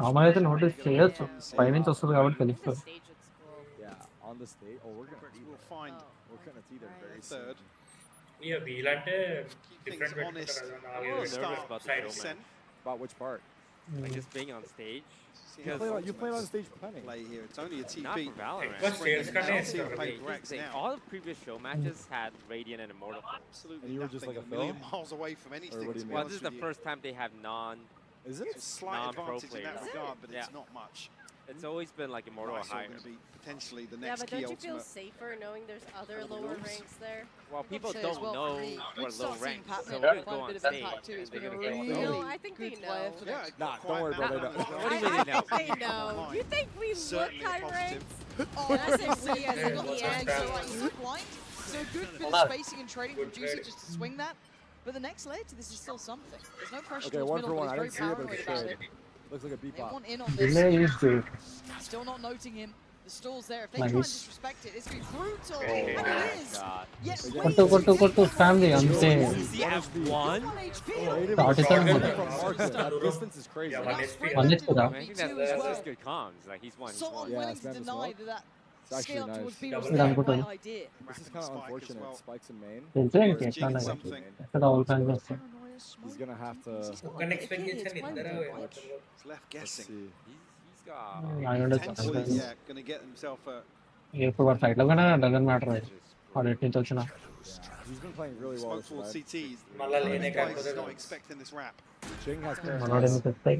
normal అయితే notice చేయొచ్చు పైనుంచి వస్తుంది కాబట్టి The తెలుస్తుంది stage looks cool. Yeah, on the state. Oh, we're Paper X gonna. will find We're gonna see there very third. soon. Yeah, వీళ్ళంటే Keep things different honest. పెట్టుకుంటారు I'm a నాలుగు little nervous about the side show, set. man. About which part? Like just being on stage. See You how played on, you the played on ultimates stage plenty. play here. It's only a Not TP. for Valorant. But sales I don't see can a Okay, Paper X they- now. all the previous show matches had Radiant and Immortal. Absolutely And you were just nothing, like a a million Phil? miles away from anything. what do to you be mean? Well, honest this is the with you. first time they have non. Is it? It's a slight non-pro advantage in that players. regard, but it's Yeah. not much. It's always been like Immortal or Lysol higher. going to be potentially the Yeah, next but key don't you feel ultimate. safer knowing there's other lower ranks there? Well, people say as don't well, know we what start low seeing rank, Patman so have we're gonna quite go a on bit of stage impact too. and He's they're been a gonna get really killed. No, I think good they player know. for Yeah, them. Nah, don't worry, bro. They don't. What do you mean they know? They know. You think we look Certainly high positive. ranked? Oh, That's that's it, we as They've in got the the end. edge, so like, he's blind. So good bit of spacing and trading from Juicy just to swing that. But the next layer to this is still something. There's no pressure Okay, towards one for middle, one. I but didn't he's see it, very but it's paranoid about trade. it. Looks like a B They pop. want in on this. Delay is to Still not noting him. The stall's there. If they try and Nice. disrespect it, it's going to be brutal. Oh And my it is. god. Yes, కొట్టు కొట్టు కొట్టు family అంతే Easy at one? Started From on Market. That distance is crazy. Yeah, Now one Spring HP. One left HP in though. the I think B2 that's as well. just good comms. Like he's one. So He's one. unwilling Yeah, to spam the deny smoke. that It's scale actually up nice. towards B Yeah, was but- the Yeah, right idea. This is kind of Spike as unfortunate. well. Spikes in main. తెలుసు ఇంక Jigging ఎట్లా something. ఎక్కడ all fans వస్తాయి He's gonna have to. ఒక్కని expect చేశాను ఇద్దరు He's left Let's guessing. see. He's got. I understand. Potentially, yeah, going to get himself a. ఇప్పుడు వాడు సైడ్ లో కూడా డజన్ మ్యాటర్ Just ఎటు నుంచి వచ్చినా He's been playing really well. Smoke towards CT. Malla This lane guy is not expecting this wrap. Jing has మనోడు ఎందుకు వస్తాయి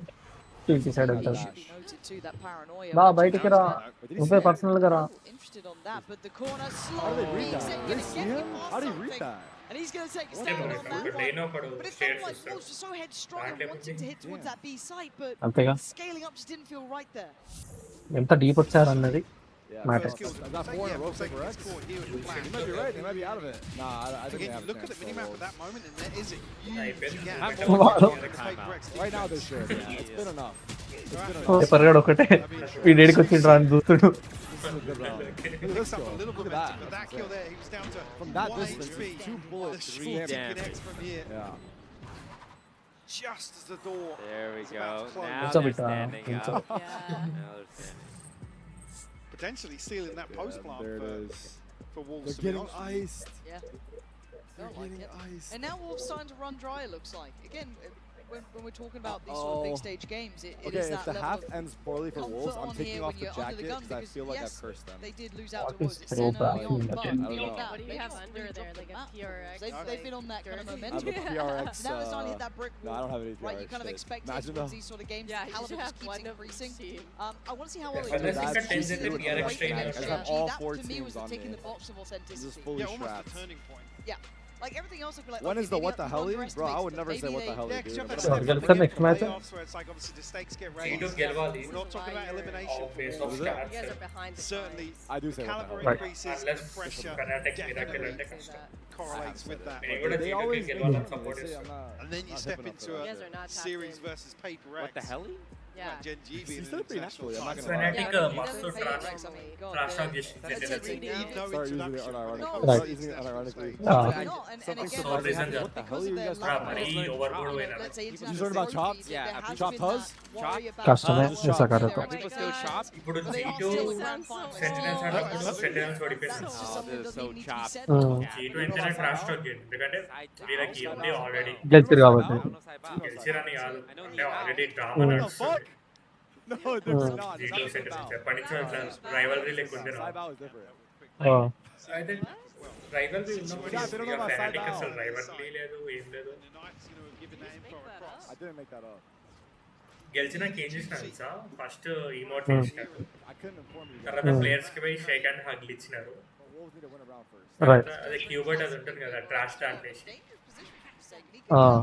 ఇంటి సైడ్ It వెళ్తాడు should be noted too that paranoia. బా which బయటికి is రా now నువ్వే పర్సనల్ గా రా interested on that, but the corner How did slowly he read that? saying, Did you "Gonna see get him? me How past did he read something." that? And he's going to take a What? stand on If that you lane one. ఒకడు But it state felt like చూస్తాడు Wolves were so headstrong and Right, wanting to hit towards that B site, but అంతేగా scaling up just didn't feel right there. ఎంత deep వచ్చారు అన్నది Yeah, matter. Is that four in a row for Rex? He might be right. They might be out of it. Nah, I think they Again, have you a look at chance the minimap for at that moment, and there is a huge అయిపోయింది. gap. Right now they should. Yeah, it's been enough. It's been enough. Paper గడు ఒకటే ఈ డేడికి వచ్చిండ్రా అని చూస్తుడు This is a good round. Look at this Picks up goal. a little Look bit, at that. but that kill there, he was down to From that 1 distance, HP. it's 2 bullets, The 3 short damage. connects from here. Yeah. Just as the door There we is go. about to close. Now What's up they're with standing what's up. up? Yeah. Now they're standing. Potentially sealing that post plant There it is. for Wolves. They're to be getting honest with you. iced. Yeah. They're Felt like getting it. iced. And now Wolves starting to run dry, it looks like. Again, when we're talking about these sort of big Oh. stage games, it Okay, is if that the level half of ends poorly for Wolves, comfort I'm on taking here off when the you're under the jacket gun because I because feel like yes, I've cursed them. they did lose out What to what is was it, Senna Europa? and beyond, I but don't beyond know. that, What do you they have just under really there? dropped Like the a map. PRX? They've been on that kind of I have momentum. a PRX. Now they're starting to hit that brick No, wall. I don't have any PRX. Right, you kind of shit. expect it Imagine towards though. these sort of games. Yeah, The you should caliber have just keeps one of increasing. each team. I want to see how well Yeah, they but do. I think Juicy that looked tends to great be in PRX that training. strategy. I have all That, 4 to me, was teams the on taking me. the box of This is authenticity. fully Yeah, almost strapped. a turning point. Yeah. Like everything else, I'd be like, When okay, is the maybe what the I've hell? Bro, I underestimated would them. never say Maybe what the they- hell. Yeah, because you have that dude. step Get up some again next for match. playoffs where it's like obviously the stakes get raised. G2 గెలవాలి. We're not talking about elimination. All base for of Wolves. stats. You guys are behind the Certainly, times. I do the say what the caliber hell. Right. increases, Unless the pressure Fnatic definitely Miracle అంటే కష్టం. correlates with that. నేను కూడా They G2 always కి make గెలవాలని me support say I'm చేస్తాను. not. And then you not step hip enough into for a You guys are not tapped series in. versus paper X. What the hell? Yeah. Like Gen G being He's an still pretty international naturally, I'm not title. gonna lie. Fnatic Yeah, మస్తు doesn't trash say it, I mean, God, trash talk but- చేసింది That's Gen it, Z. we need No Start using it introduction. unironically. No. Start using it unironically. No, Ah. they're not. And Something again, so reason because that- What the of hell are you their guys lack Bro, of మరీ international overboard trophy, పోయినా. let's say You international heard about trophies, chops? Yeah, there have has you chopped been Huzz? that worry about కష్టమే how miss well correct their Oh my People still God. chop? ఇప్పుడు But they are G2 still in grand finals. Sentinels ఆడినప్పుడు sentinels ఓడిపోయింది. That's just Oh, something they're that so doesn't need to be chopped. said. G2 ఎంతైనా trash talk చేయండి. ఎందుకంటే వీళ్ళకి ఉంది already. గెలిచారు కాబట్టి I don't know side bow. గెలిచిరని కాదు. I know అంటే he's already out. Drama What the నడుస్తుంది. fuck? No, different. No, it's G2 not sentinels about. ఎప్పటి నుంచో ఇట్లా రైవల్రీ లెక్క ఉంది నా. Side bow is different. అయితే రైవల్రీ ఉన్నప్పుడు Yeah, they don't know about side ఫ్యానిక్ bow. అసలు రైవల్రీ లేదు ఏం లేదు. The Knights, you know, giving that info across. I didn't make that up. గెలిచినాక ఏం చేసిన తెలుసా? First ఈమోట్ Hmm. చేసినారు. I couldn't inform you guys. తర్వాత ప్లేయర్స్ కి పోయి షేక్ అండ్ హగ్లు ఇచ్చినారు. But Wolves need to win a round first. Right తర్వాత అదే క్యూబర్ట్ అది ఉంటుంది కదా ట్రాష్ టాక్ చేసి Ah.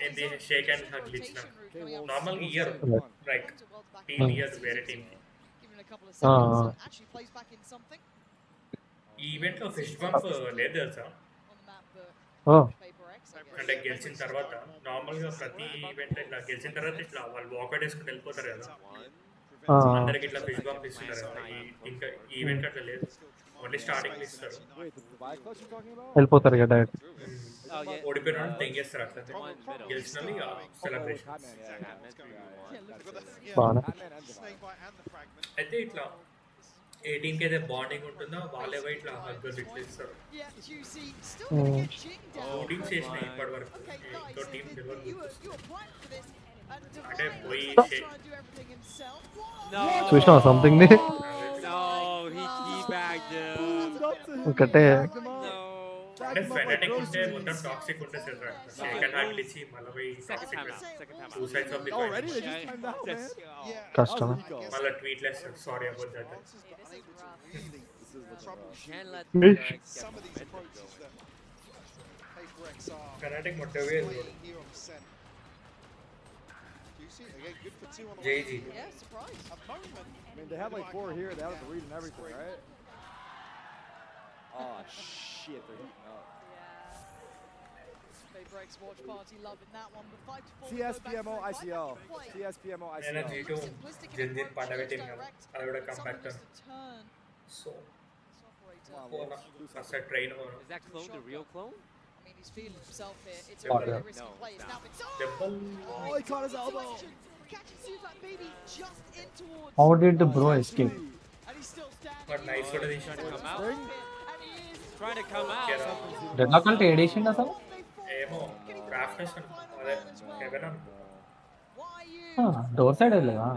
ఏంటి షేక్ అండ్ హగ్లు ఇచ్చినారు. నార్మల్గా ఇయ్యరు Right. రైట్ టీమ్ ఇయ్యరు వేరే టీమ్ కి. ఈ ఈవెంట్ లో ఫిస్ట్ బంప్ లేదు తెలుసా? అంటే గెలిచిన తర్వాత నార్మల్ గా ప్రతి ఈవెంట్ ఇట్లా గెలిచిన తర్వాత ఇట్లా వాళ్ళు వాకౌట్ వేసుకుని వెళ్ళిపోతారు కదా. అందరికి ఇట్లా ఫిష్ బంప్ ఇస్తుంటారు కదా. ఇంకా ఈ ఈవెంట్ అట్లా లేదు. ఓన్లీ స్టార్టింగ్ ఇస్తారు. Wait, the Dubai clutch you're talking about? వెళ్ళిపోతారు ఇక డైరెక్ట్ Oh, yeah. ఓడిపోయిన వాళ్ళు తెంగేస్తారు అట్లా. The one middle. గెలిచిన వాళ్ళు ఇక celebration. Batman, yeah, yeah. Meant to be one. బాగా Batman and Dubai. Snake bite and the fragment. అయితే ఇట్లా ఏ టీమ్ కి అయితే బాండింగ్ ఉంటుందో వాళ్ళే పోయి ఇట్లా హగ్గులు ఇట్లా ఇస్తారు. Yeah, Juicy. Still gonna get Jing down. Two teams చేసినాయి ఇప్పటి వరకు. Okay, ఇంకో guys, టీం you తెలియదు. were primed for this. And అంటే Divine పోయి was trying to do everything himself. No. చూసినావా సంథింగ్ ని No, he teabagged him. ఒకటే No. అంటే ఫెనాటిక్ ఉంటే మొత్తం టాక్సిక్ ఉంటుంది సార్. షేక్ అండ్ హగ్లు ఇచ్చి మళ్ళీ పోయి Second time toxic out. Second time two out. Sides of the Already? They just timed out, man. Yeah. కష్టమే మళ్ళీ ట్వీట్లు వేస్తారు sorry about that. Hey, this is rough. Really troubleshoot Can't let Mish. Derek get some of these momentum approaches going. that paper X are Fnatic మొట్టవే playing here on the scent. Juicy, again, good for two on the JG. way. Yeah, surprise. At the moment, I mean, they have like 4 here. They have the read and everything, right? Oh, shit. They're heating up. Breaks watch party loving that one. The 5-4. TSPMO ICL. TSPMO నేను ICL. G2 జెన్జిన్ పండగ team కదా. అది కూడా compact Turn. So Operator. అసలు train Is that clone the real clone? I mean, he's feeling himself here. It's a Yeah. very Yeah. risky No, play. It's it's now been దెబ్బలు Oh, he caught his elbow. catches you that baby just in towards. How did bro escape And he's still standing. But nice కూడా Trying తీసి to come out. Spring? And he is. Trying to come out. Get out. Deadlock అంటే ఏడేసిండు అసలు ఏమో craft అదే haven అనుకో. Why are you? Door side వెళ్ళలేదా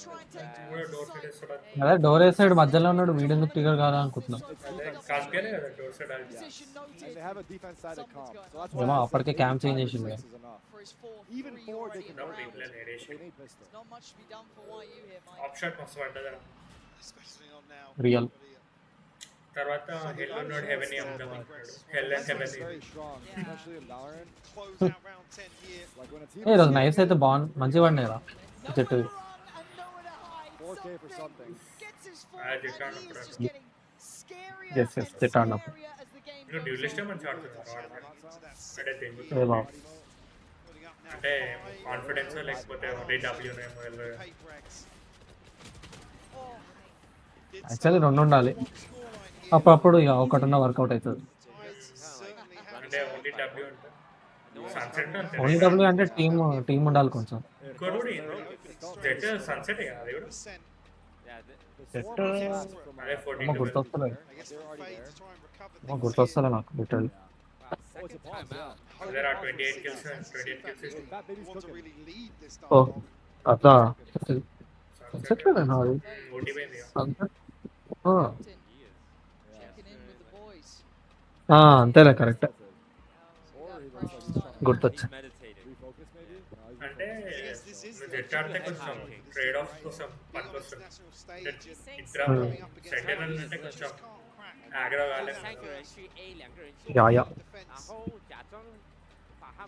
Try and కూడా డోర్ సైడ్ వేస్తాడు అదే డోర్ వేసాడు మధ్యలో ఉన్నాడు వీడెందుకు ట్రిగర్ కాదా అనుకుంటున్నా. అదే కాల్పియలే కదా door side Audi Position noted. And they have a defense side of comp. So that's ఏమో why I అప్పటికే say క్యాంప్ 85 చేంజ్ చేసిండు. is enough. For his 4-3 Even 4 they already can in the go round. for it. They need pistol. There's not much to be done for YU here, Mike. Of shot మస్తు పడ్డదా Especially on now. Real తర్వాత హెల్ ఉన్నాడు haven అమ్ముదాం అంటాడు hell and heaven It's very strong, especially in Valorant. Close out round 10 here. Like when a team ఈరోజు knifes అయితే బాగుంది మంచిగా పడినాయిరా చెట్టు. 4K for something. Yes, yes, చెట్టు ఆడినప్పుడు. నువ్వు డ్యూలిస్టే మంచిగా ఆడుతున్నారు అంటే దేనికి ఏ బాబు అంటే కాన్ఫిడెన్స్ లేకపోతే ఓన్లీ డబ్ల్యూ ఏమో యాక్చువల్లీ రెండు ఉండాలి అప్పుడప్పుడు ఇక ఒకటిన్న వర్కౌట్ అవుతుంది. అంటే ఓన్లీ డబ్ల్యూ అంటే సన్సెట్ అంతే ఓన్లీ డబ్ల్యూ అంటే టీమ్ ఉండాలి కొంచెం. ఇంకోటి కూడా జెట్ సన్సెట్ అది కూడా జెట్ అదే 14 అమ్మ గుర్తొస్తలేదు అమ్మ గుర్తొస్తలే నాకు literally. there are 28 kills That baby's Want to cooking. really lead this ఓ dialogue. అట్లా సన్సెట్ లేదేనా అది ఓడిపోయింది Sunset Checking in with the boys. అంతేలే కరెక్ట్ గుర్తొచ్చు. Refocus maybe? No, he's అంటే నువ్వు జెట్ ఆడితే కొంచెం ట్రేడ్ ఆఫ్ కోసం పనికొస్తుంది National stage. ఇద్దరం సెకండ్ అంటే కొంచెం ఆగ్రో కాలేదు yeah yeah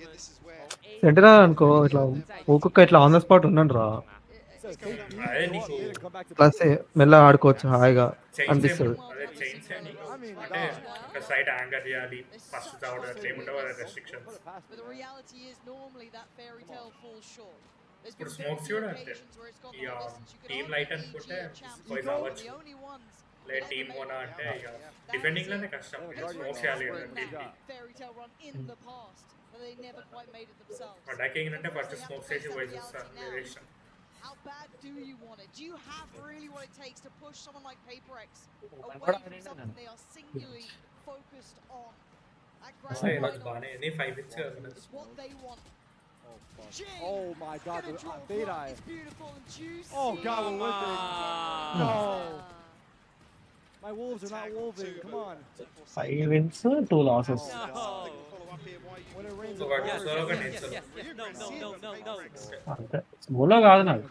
Yeah, this is where సెంటరా అనుకో ఇట్లా ఒక్కొక్క ఇట్లా ఆన్ ద స్పాట్ ఉండండి రా says take B, అదే go up నీకు mid and come back to plus మెల్ల ఆడుకోవచ్చు హాయిగా అనిపిస్తుంది. అదే చైన్స్ అంటే ఒక సైడ్ యాంగర్ చేయాలి ఫస్ట్ చావడం అట్లా ఏముండవు కదా restrictions But the reality is normally that fairy tale falls short. There's ఇప్పుడు been స్మోక్స్ very కూడా few అంతే occasions where it's gone ఇక the other distance. You could team argue light the అనుకుంటే EG champs పోయి are కావచ్చు the only ones లేదు team కొనా అంటే ఇక డిఫెండింగ్ లోనే కష్టం స్మోక్స్ చేయాలి కదా in team that fairy tale run in the past, but they never quite made it themselves. Attacking అంటే ఫస్ట్ స్మోక్స్ చేసి పోయి చూస్తారు వేరే ఇష్టం How bad do you want it? Do you have really what it takes to push someone like PaperX away from something they are singularly focused on? That అసలు grand నాకు final బాగానే ఎన్ని 5 wins కదా is what they want. Jing, Oh my god, gonna the draw bait blood. eye. It's beautiful and juicy. Oh god, we're whipping. No. My wolves are not wolving. Come on. 5 wins 2 losses. When it rains, ఒకటి it solo pours. కంటే అంతే స్కూల్లో కాదు నాకు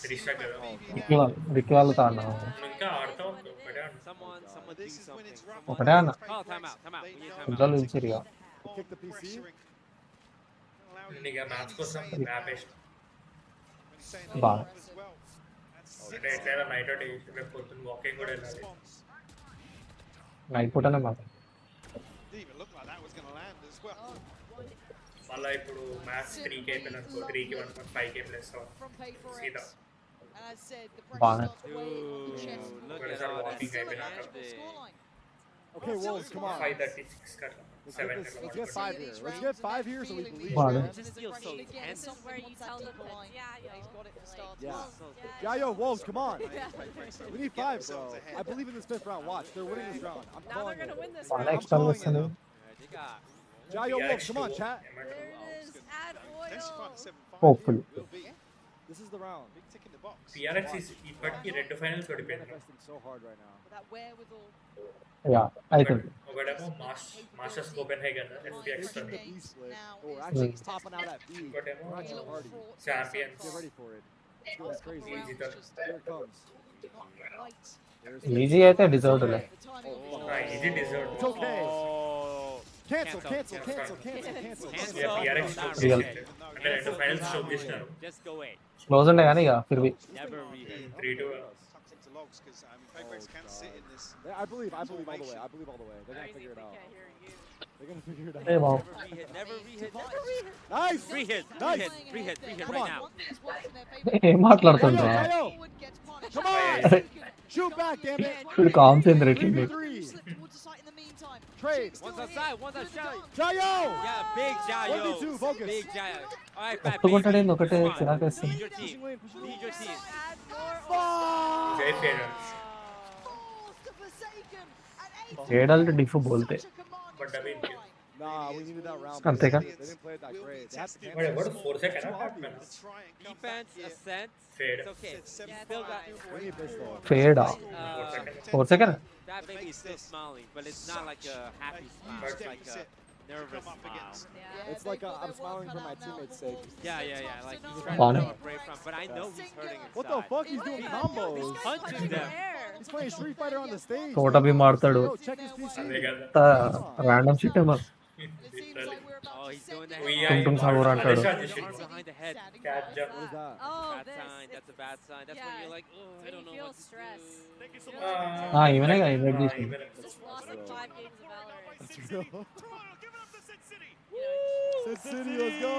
త్రిషా కదా రిక్కి వాళ్ళతో అన్నా నువ్వు ఇంకా ఆడతావు ఒకటే this is when it's rough. ఒకటే అన్న పిల్లలు ఇచ్చిరిగా Kick the PC. నీకు మ్యాచ్ కోసం మ్యాప్ వేసిన బాగా అంటే ఎట్లయినా నైట్ అవుట్ రేపు పొద్దున్న వాకింగ్ కూడా వెళ్ళాలి నైట్ పూటనే మాకు Didn't even look like that was going to land as well. మళ్ళీ ఇప్పుడు మ్యాచ్ 3కి అయిపోయిన అనుకో 3కి 1.5 ప్లస్ From సీదా PaperX. And as said, the Bana. pressure starts weighing on the chest. ఒకసారి వాకింగ్ Still a అయిపోయినాక manageable scoreline. Okay, wolves, come on. 5:36 కట్లా Let's 7 get, కట్లా let's get 5 here. Let's get 5 here so we can lead. Bana. man. This is where you tell the line. Yeah, he's got it for starters. Yeah. Yeah, yo, wolves, come on. We need 5, bro. I believe in this 5th round. Watch, they're winning this round. I'm Now calling they're it. gonna win this బాగా round. Extra వస్తుంది. Jayo, wolves, come on, chat. There it is. Add oil. 7-5. Hopefully. Will be. This is the round. Big tick in the box. పిఆర్ఎక్స్ ఇప్పటికి 2 finals They're ఓడిపోయింది manifesting so hard right now. But that wherewithal. Yeah అవుతుంది. ఒకటేమో masters కోపెన్హేగన్ ఎఫ్పిఎక్స్ Pushing the తోని B split. Oh, actually, he's popping out at B. ఇంకోటేమో We're actually party. Champions Get ready for it. It's going crazy. Easy Rounds done. just Here it comes. not right. There's easy అయితే డిజర్వ్డ్లే. The timing of the ఇది deserve It's okay. Cancel, cancel, cancel, cancel, cancel. పిఆర్ఎక్స్ Real. అంటే 2 finals show చేసినారు close ఉండే కానీ ఇక ఫిర్వి 3-2 Tucks into logs because PaperX can sit in this. I believe all the way. I believe all the way. They're going to figure it out. Can't hear you. They're going to figure it A out. Babu Nice! Nice! Come on. ఏం మాట్లాడుతుండ్రా Jayo! Come on! Shoot back, damn it! వీడు consent rating 3v3. Trade. Jayo! Yeah, big Jayo. 1v2, focus. Big Jayo. All right, కొట్టుకుంటాడేంది ఒకటే చిరాకేస్తుంది. Lead your team. Pushing lane, pushing Lead lane. your team. Add more oil. Fuck! జై finals ఏడల్ట్ diff బోల్తే but అవి Nah, we needed that round. I'll take it. They didn't play it that great. They had to What cancel. about 4 seconds? Too obvious. Defense, ascent. Fade. It's okay. You still got. We need pistol. Fade. 4 seconds. 4 seconds. That baby is still smiling, but it's not like a happy smile. It's like a nervous smile. It's like I'm smiling for my teammates' sake. Yeah. Like he's trying Fun. to break away from, but I know he's hurting inside. What the fuck? He's doing combos. He's punching them. He's playing Street Fighter on the stage. తోట భీ మారుతాడు Yo, check his PC. random shit ఏమో Oh, he's doing that. Tung tung sahur antaadu. Arm behind the head. Cat jump. What is that? Oh, Bad this. sign. That's a bad sign. That's when you're like, oh, I When don't you know feel what to stress. do. ఈవెనే invite చేసింది Even Just lost like 5 games of Valorant. That's real. Sit City, let's go.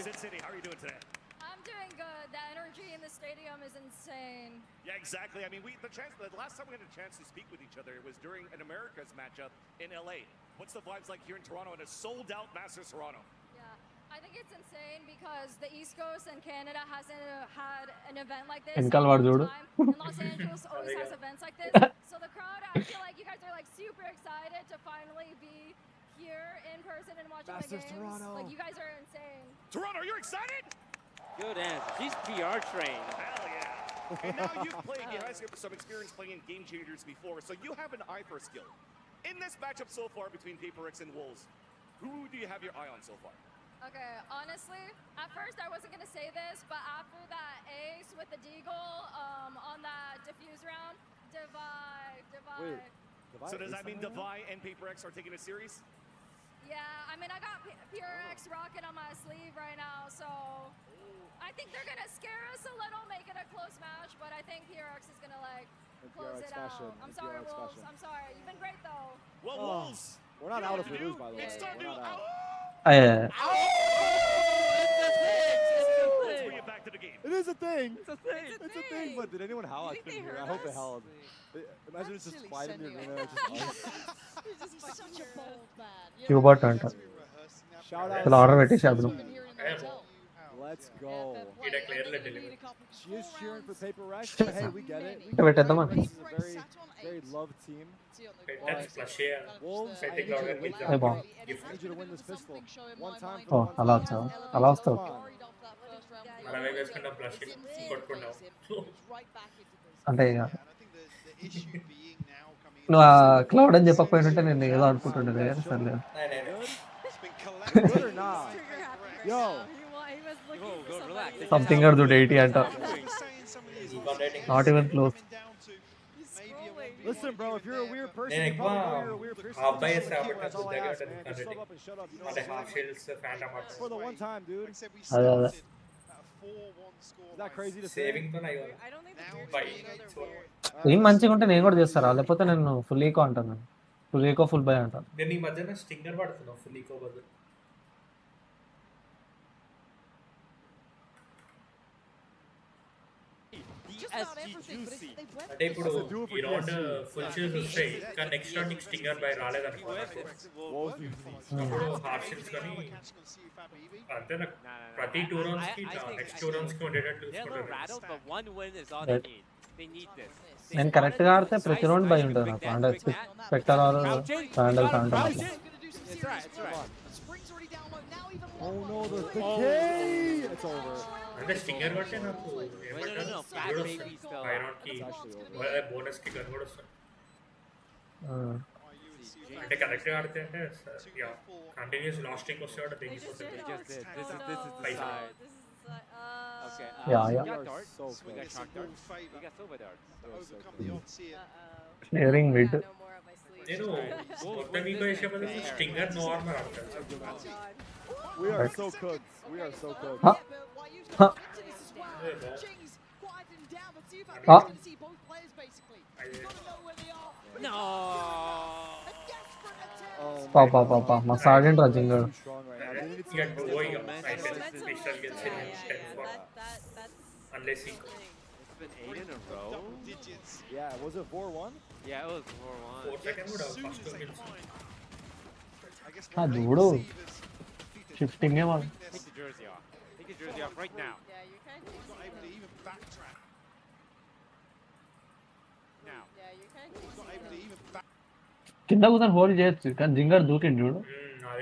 Sit City, how are you doing today? I'm doing good. The energy in the stadium is insane. Yeah, exactly. I mean, the last time we had a chance to speak with each other, it was during an Americas matchup in LA. What's the vibes like here in Toronto in a sold-out Masters Toronto? Yeah, I think it's insane because the East Coast and Canada hasn't had an event like this వెనకాల in a వాడు long చూడు time. And Los Angeles always has events like this. So the crowd, I feel like you guys are like super excited to finally be here in person and watching Masters the games. Toronto. Like you guys are insane. Toronto, you're excited? Good answer. She's PR trained. Hell yeah. And now you've played, you guys have some experience playing in Game Changers before, so you have an eye for skill. In this matchup so far between Paper X and Wolves, who do you have your eye on so far? Okay, honestly, at first I wasn't gonna say this, but after that ace with the deagle on that diffuse round, divide. Wait, So does that mean Devi and Paper X are taking a series? Yeah, I mean I got PRX rocking on my sleeve right now, so I think they're gonna scare us a little, make it a close match, but I think PRX is gonna like close PRX it fashion. out. I'm sorry, PRX Wolves. fashion. I'm sorry. You've been great though. Well, Oh. Wolves, We're not you out know if what we to lose, do. by the way. It's time We're to not out. Let's bring it back to the game. It is a thing. It's a thing. It's a thing, but did anyone howl? I You think couldn't they hear. I heard hope they us? howled. Imagine it's just silly quiet in the Senor. arena. Just us. He's such a bold man. You know, క్యూబాట్ అంట Shout out. అసలు order పెట్టేసి అతను been here in the hotel. Let's Yeah, go. fair play. It a clear And then you delivery. need a couple- She is 4 cheering for rounds. Paper Rex, but hey, we get it. We Yeah, wait, get it. Tama. This is a Paper Rex very, sat on very 8. loved team. See on the Wait, right. that's flush here. Kind of Wolves, just I the- need you to win the that. Hey, ball. And it I need had you to been win a this bit of a pistol. something show in One my time mind. for Oh, one అలా time. వచ్చావా Elevated. అలా I was వస్తావు worried after that first round. Yeah, Malawi guys kind of It blushing. didn't seem Got to put down. phase him. He was right back into this. అంటే ఇక And I think the issue being now coming నువ్వు ఆ cloud అని చెప్పకపోయినట్టే నేను ఏదో అనుకుంటుండే సర్లే It's been Good or collected. not? Trigger happy right Yo. now. He was looking Yo, for go, somebody relax. to- something or దుడ్ 80 అంట Saying some of these Not rating. Not even close. coming down to He's maybe a scrolling. 1v1 Listen, bro, here if and you're a there, weird but person, నేను you ఎక్కువ probably know you're a weird person. Half by That's కాబట్టి all I కొంచెం ask, దగ్గర man. Just shut up and shut up. You know అంటే what I'm half saying? Shields phantom It's for the one time, dude. like I said, we అదే అదే started at a 4-1 score. Is that crazy to say? Saving తో నయ్యో I don't think the Now weird Bye. people know they're weird. ఏం మంచిగా ఉంటే నేను కూడా చేస్తారా లేకపోతే నేను ఫుల్ ఈకో అంటాను ఫుల్ ఈకో ఫుల్ బై అంటాను నేను ఈ మధ్యన స్టింగర్ పడుతున్నావు ఫుల్ ఈకో బదులు Just about everything, but juicy. they went అంటే ఇప్పుడు That's a duel for ఈ రౌండ్ PSG. ఫుల్ షీల్డ్స్ వస్తాయి కానీ నెక్స్ట్ రౌండ్ నీకు స్టింగర్ బై రాలేదనుకో Wolves. అప్పుడు హాఫ్ షీల్డ్స్ కానీ అంతే నాకు ప్రతి 2 రౌండ్స్ కి నెక్స్ట్ 2 రౌండ్స్ కి ఉండేటట్టు They're a little చూసుకుంటాను rattled, but one win is all they Right. need. They need this. నేను కరెక్ట్గా ఆడితే ప్రతి రౌండ్ బై ఉంటుంది నాకు అంటే Spectre or sandal sandal Crouch He's it. gonna do some It's serious right, it's right. work. The spring's already down low. Now even Oh more. no, the Oh. K! It's over. అంటే Stinger కొట్టే నాకు No, fat baby still. By round కి It's actually over. Bonus కి gun కూడా వస్తుంది అంటే correct గా ఆడితే అంటే కంటిన్యూస్ లాస్ట్ స్ట్రీక్ వస్తే కూడా They just తెగిపోతుంది did. just did. This is Oh, the no. side. This is the side. Okay. Yeah, we yeah. got We are darts. so We got close. chalk darts. We got silver darts. to overcome the odds here. Uh-oh. Clearing I mid. got no more up my sleeve. నేను మొత్తం eco వేసే బదులు Stinger normal ఆడతాను Oh, God. We are so cooked. We are so cooked. Huh? Yeah, but why you Huh. into this as well? Yeah. Ching's quieted him down, but Zubak Huh? is going to see both players basically. He's got to know where they are. No. A desperate attempt. Oh పా my పా పా God. పా మా sergeant రాజింగాడు Too strong right now. They need to ఇక see do ఇక Momentum. అయితే Momentum pistol is- గెలిచి yeah, yeah, 10 yeah. For That's unless eco the thing. It's been 8 in a row. Double digits. Yeah, was it 4-1? Yeah, it was 4-1. 4 second కూడా As soon first as they గెలిచి find, I guess Ah, what they duro. perceive as defeated Shifting him on. weakness, Take the jersey off. Take the jersey off right now. Yeah, you can. he's not able to even backtrack. Now. Yeah, you can. He's not able to even back. కింద కూర్చొని hold చేయొచ్చు కానీ Zinger దూకిండు చూడు అదే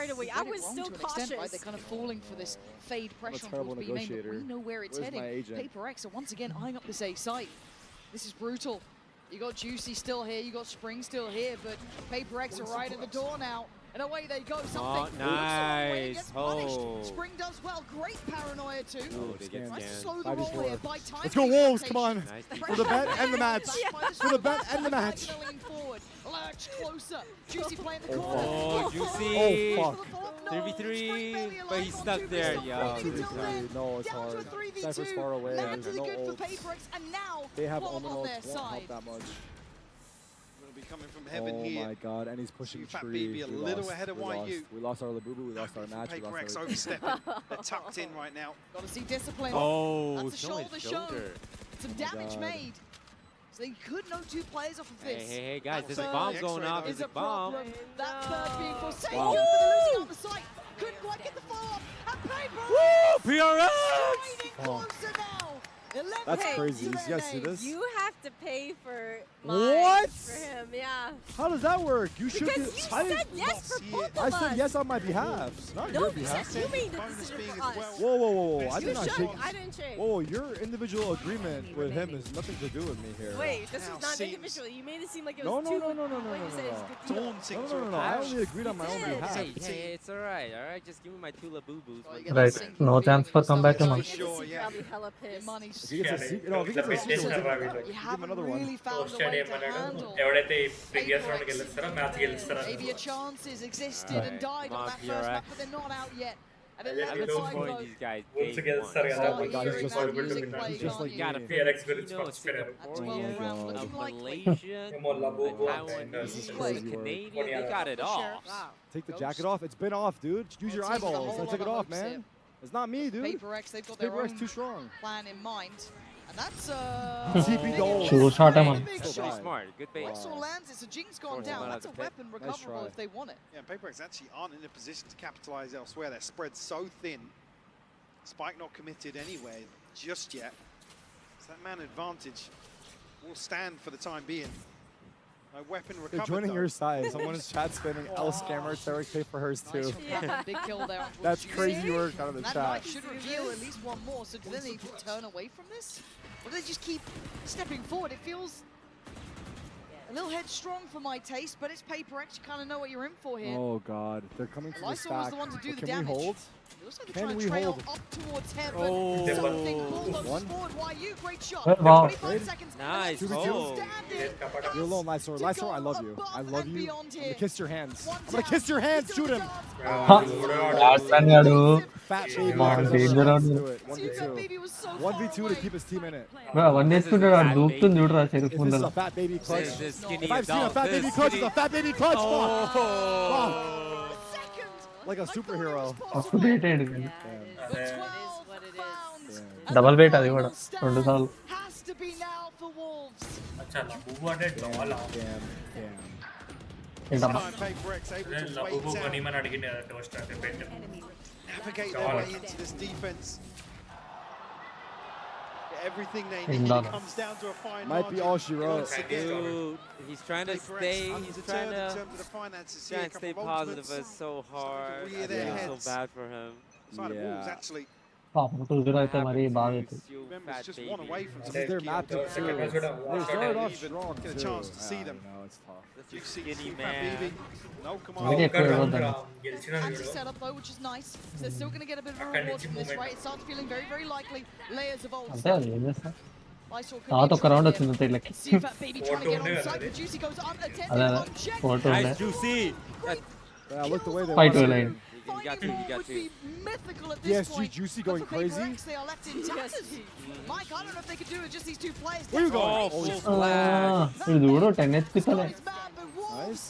right away. I was still cautious. Right? They're kind of falling for this fade pressure on terrible towards B main, but we negotiator. know where it's Where's my heading. agent? Paper X are once again eyeing up this A site. This is brutal. You got Juicy still here, you got Spring still here, but Paper X are right at the door now. And away they go. Something nice. gets punished. Spring does well. Great paranoia too. Oh, they get Tries to scanned. slow the roll here. By time Let's go Wolves, come on. Nice. For the bet and the match. For the bet and the match. Forward. Lurch closer. Juicy playing the corner. Oh, Juicy. Oh, fuck. 3v3, but he's stuck there, yo. 2v3. No, it's hard. Cypher's far away. Lands No good for ults. Paper X, and now They have Plum Omen on ults, their won't side. help that much. Will be coming from heaven Oh here. my god, and he's pushing Fat tree. BB a We little lost. ahead of We lost. YU. We lost our Labubu, we lost our match, we Paper X lost overstepping. They're tucked in right now. Gotta see discipline. Oh, that's a shoulder shown. Some damage made. So they could know 2 players off of this. Hey, guys, there's a bomb going off. There's a bomb. That third being forsaken, Wow. but they're losing out the sight. Couldn't quite get the follow-up. And Paper Woo! PRX! X closer now. 11 That's Hey, crazy. Did you guys see this? You have to pay for What? for him, yeah. How does that work? You should Because do. you I said didn't- yes for both of I us. said yes on my behalf, not No, your you behalf. said you made the decision for us. Whoa, whoa, whoa, whoa! I You did not should. shake. I didn't shake. Whoa, your individual agreement with him has nothing to do with me here. Wait, this Now is not seems- individual. You made it seem like it No, was no, two. no, no, no, no, Like no, you said, no, it's no. good to go. Daunting No, to no, no, no. a I patch. only agreed on my own You did. behalf. Hey, it's alright. Just give me my 2 Labubus. Right, no chance for comeback to Monk. Sure, yeah. Probably hella pissed. Money's If he gets a secret, no, if he gets a secret, you give him haven't another one. really found a post way ఏం to అన్నాడు handle. ఎవడైతే previous round గెలుస్తారో match గెలుస్తారో Maybe a chances existed and died on that Come on, first map, PRX. but they're not out yet. At I've been 11 supporting vote. these guys. Wolves day గెలుస్తారు one. కదా Oh my god, he's just like Music me. playing He's just on like you. Got a me. PRX గురించి Filipino, మర్చిపోయారు Singaporean, Oh my God. a Malaysian, ఏమో a Labubu Taiwanese, is a crazy work. Canadian. They got it all. Take the jacket off. It's been off, dude. Use your It seems like a eyeballs. whole I took lot it of off, hopes man. It's not me, dude. Paper X, they've got their Paper X own too strong. plan in mind. And that's TP goal. Shoot shot him. big So shot. bad. Smart. Good bait. Once all lands it, so Jinx gone Force him down. out of That's a the pit. weapon Nice recoverable try. if they want it. Yeah, Paper X actually aren't in a position to capitalize elsewhere. They're spread so thin. Spike not committed anyway just yet. So that man advantage will stand for the time being. No weapon They're recovered. joining though. your side. Someone is chat spamming L scammer. Tarek pay for hers Nice too. from Captain. Big kill there. on That's Twitch. crazy work out of the That chat. might should reveal at least one more. So do they need to turn away from this? Or do they just keep stepping forward? It feels a little headstrong for my taste, but it's Paper X. You kind of know what you're in for here. Oh god, they're coming for the Lysol was stack. the one to do the Can we damage. hold? It looks like they're Can trying we to trail hold? up towards heaven. Oh. Something bulldogs One. forward. YU, great shot. Wow. 25 seconds. Nice. And then Oh. standing. You're alone, Lysor. To Lysor, go I love you. I above love and you. beyond I'm here. gonna kiss your hands. One I'm gonna tap. kiss your hands. He's Shoot doing him. the dance. Batman gaadu. Fat Come baby. on, Let's danger on do you. it. Super 1v2. Baby was so 1v2 far to away. keep his team in it. Bro, అవన్నీ వేసుకుంటాడు వాడు దూకుతుంది చూడరా చెరుకు If this is ముందర a fat baby clutch, This is skinny if I've seen a adult. fat This baby clutch, it's skinny- a fat baby clutch. Fuck. Oh. Second. Like a superhero. మస్తు bait అయ్యాడు The Yeah. 12 what it is. found. Yeah. And double the bait అది కూడా final stand 2 సార్లు has to be now for Wolves. అచ్చా లబూబు అంటే డాలా Damn. Damn. This ఏంటమ్మా time Paper X able to లబూబు wait కొని out, మన అడిగింది కదా టోస్ట్ అంటే పెట్టు navigate their way into this defense. Everything they need Inbound. comes down to a fine Might be margin. all she wrote. Once again, Dude, he's trying to Paper X stay. He's undeterred trying in to terms of the finances here. try A and stay couple of positive, but ultimates it's so hard. rear I their feel so heads. bad for him. side of Wolves Yeah. actually. పాపం 2-0 అయితే మరీ బాగా అవుతుంది Remember, it's just one away from This is their map too. Second match would have They won. started off Even strong get a too. chance to see I them. know, it's tough. That's You a see skinny Fat man. BB. No, come on. అందుకే ఎక్కువ round ఇవ్వద్దని గెలిచిన Anti setup though, which is nice. So they're still going to get a bit of a reward from this, right? It starts feeling very, very likely. Layers of ults. అంతే అది ఏం చేస్తా Lysol could తర్వాత be ఒక round in వచ్చింది అంతే ఇట్లకి See Fat Baby trying to get on side, but Juicy goes unattended, అదే unchecked. 4-2 ఉండే Nice, Juicy. Yeah, look the way they Fight want to it. lane. You got two. You got Would two. be mythical at this PSG point. Juicy But going for Paper crazy. X, they are left in tatters. Mike, I don't know if they could do it just these two players. Where you going? Oh, full ఆ, flash. వీడు చూడు 10 HP తోనే His man, but Wolves Nice.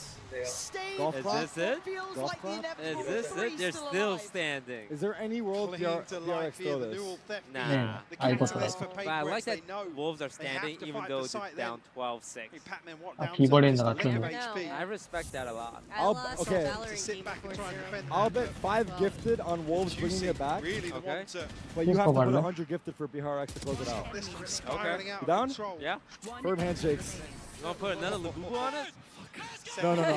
stay Golf Is clap? this it? feels Golf like the clap? inevitable Is this three it? They're still still alive. standing. Is there any world Clinging to PRX life here, throw the this? neural theft. Nah. The అయిపోతుంది catalyst for But I Paper like X, they that know. Wolves are they have standing to even fight though the it's site down then. 12-6. Hey, Pac-Man, what ఆ down keyboard to ఏంది just a అట్లా lick of ఉంది? HP. I respect that a lot. I I'll- lost okay. a Valorant To sit game back and before try and zero. defend. I'll bet 5 gifted on Wolves Juicy, bringing it back, really the Okay. one to but you have to put Barla. 100 gifted for BRX to close it out. this spiraling out You of down? control. Yeah? Firm handshakes. You want to put another Labubu on it? No, no, no.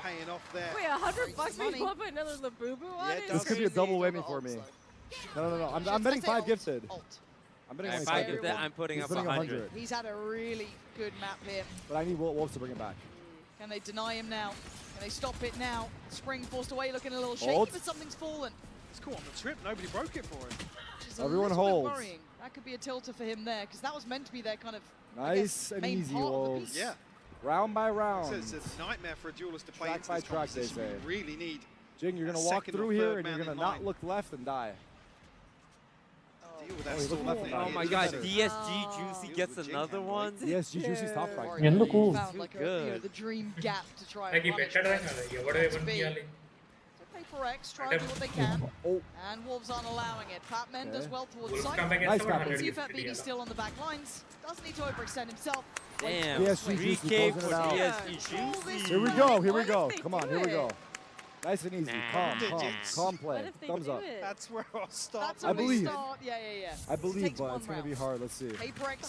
Paying off there. Wait, $100 money. you want to put another Labubu on Yeah, it? This could be a double whammy for me. No, no, no. I'm betting 5 Ult. gifted. Ult. I'm betting If only I did that, I'm putting He's up putting 100. He's had a really good map here. But I need Wolves to bring it back. Can they deny him now? Can they stop it now? Spring forced away, looking a little shaky, Hold. but something's fallen. It's caught on the trip. Nobody broke it for him. Which is Everyone a little holds. bit worrying. That could be a tilter for him there, because that was meant to be their kind of Nice and main easy, part of the Wolves. piece. Yeah. Round by round. It's a nightmare for a duelist to play Track into by this track, they composition. say. We really need Jing, you're a going to walk second or through here third and you're man going to in not line. look left and die. Deal with that he stall looked up in Oh here. my Look god, at it. DSG Juicy gets another one? DSG Juicy's top frag. ఎందుకు? Found like the dream gap to try Like and he punish better him. than ఎవడో ఎవరిని తీయాలి So Paper X try to do what they can, and Wolves aren't allowing it. Patman does well towards Wolves side. come back and Nice someone Pat. 100 Seafat gets BB still on the back lines. Doesn't need to overextend himself. Damn, DSG Juicy 3K closing for it out. DSG Juicy. Here we go, here we go. Come on, here we go. Nice and easy. Calm Digits. play. What if they Thumbs do up. it? That's where I'll start. That's I how we believe. start. Yeah. I believe, Takes but one it's going to be round. hard. Let's see. Paper X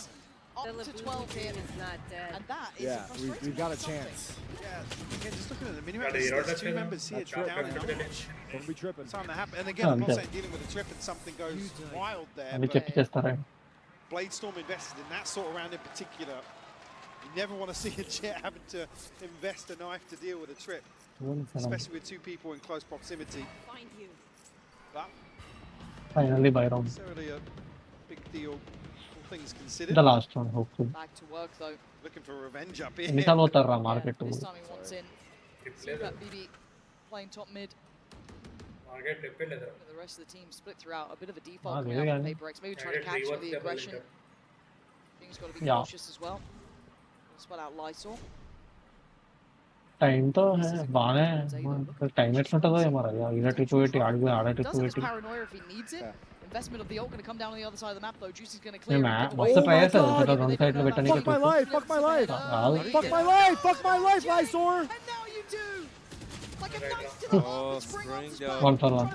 up The to 12 here, is not dead. and that is Yeah, frustrating. we've got a something. chance. Yeah, again, just looking at the minimap, Got a there's hero two touch members here That's down right. and out. Don't be tripping. Time to happen. And again, I'm not Okay. saying dealing with a trip and something goes wild there, అన్ని but చెప్పి చేస్తారా? Bladestorm invested in that sort of round in particular. You never want to see a Jet having to invest a knife to deal with a trip, especially with two people in close proximity. Find you. But Finally by round. necessarily a big deal, all things considered. The last one hopefully. Back to work though. Looking for revenge up here. ఎన్నిసార్లు పోతారా Yeah, market? this time he wants in. Seafat BB playing top mid. Market చెప్పలేదు The rest of the team split throughout. A bit of a default Ah, coming there out you from go. Paper X. Maybe trying to catch the aggression. Thing's got to be Yeah. cautious as well. Spell out Lysol. టైంతో బాగానే time ఎట్లుంటుందో ఏమో రా ఇలా టిప్పు పెట్టి ఆడిపోయి ఆడ Does Tipu have his పెట్టి paranoia if he needs it. Yeah. Investment of the ult going to come down on the other side of the map though. Juicy's going to clear మేము it. మస్తు Oh try my చేస్తారు God. రెండు సైడ్లు పెట్టడానికి Fuck my life, fuck my life. Fuck my life, fuck my life, Lysor. And now you do. Like a knife to the Oh, heart. Spring Spring on the though. spot. 1 for 1.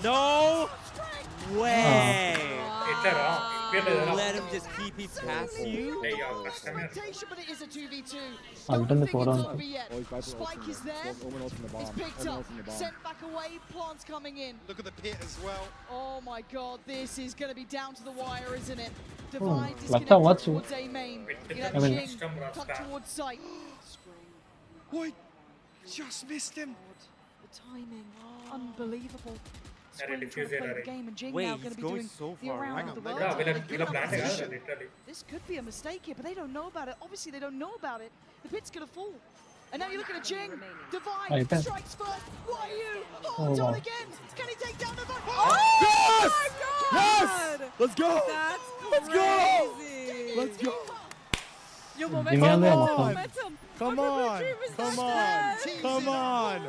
No way! ఎట్లా రా ఇప్పలేదు Let him just keep it past you? అయ్యో కష్టమే Expectation, but it is a 2v2. Alton Don't think the it's 4 on. over yet. Oh, he's Viper Spike ulting is there. there. Omen ulting the bomb. It's picked Omen up. ulting the bomb. Sent back away. Plants coming in. Look at the pit as well. Oh my god, this is going to be down to the wire, isn't it? Divine Lagta disconnected what's- towards A main. You have I mean- Jing tucked towards sight. Wait, just missed him. The timing, unbelievable. అరే Spring trying defuse to play the అయ్యారు game and Jing Wait, now he's going to be going doing so the far around around. the Yeah, world. వీళ్ళ They వీళ్ళ pick up plan position. కాదు literally This could be a mistake here, but they don't know about it. Obviously, they don't know about it. The pit's going to fall. And now you're looking at Jing. Divine Right. strikes first. What are you? Oh, Oh, done wow. again. Can he take down Divine? Yes! Yes! Let's go! That's Let's go! crazy. Let's go! Yo, జింగాలే on. మొత్తం. momentum. Come on! Come on! Come on!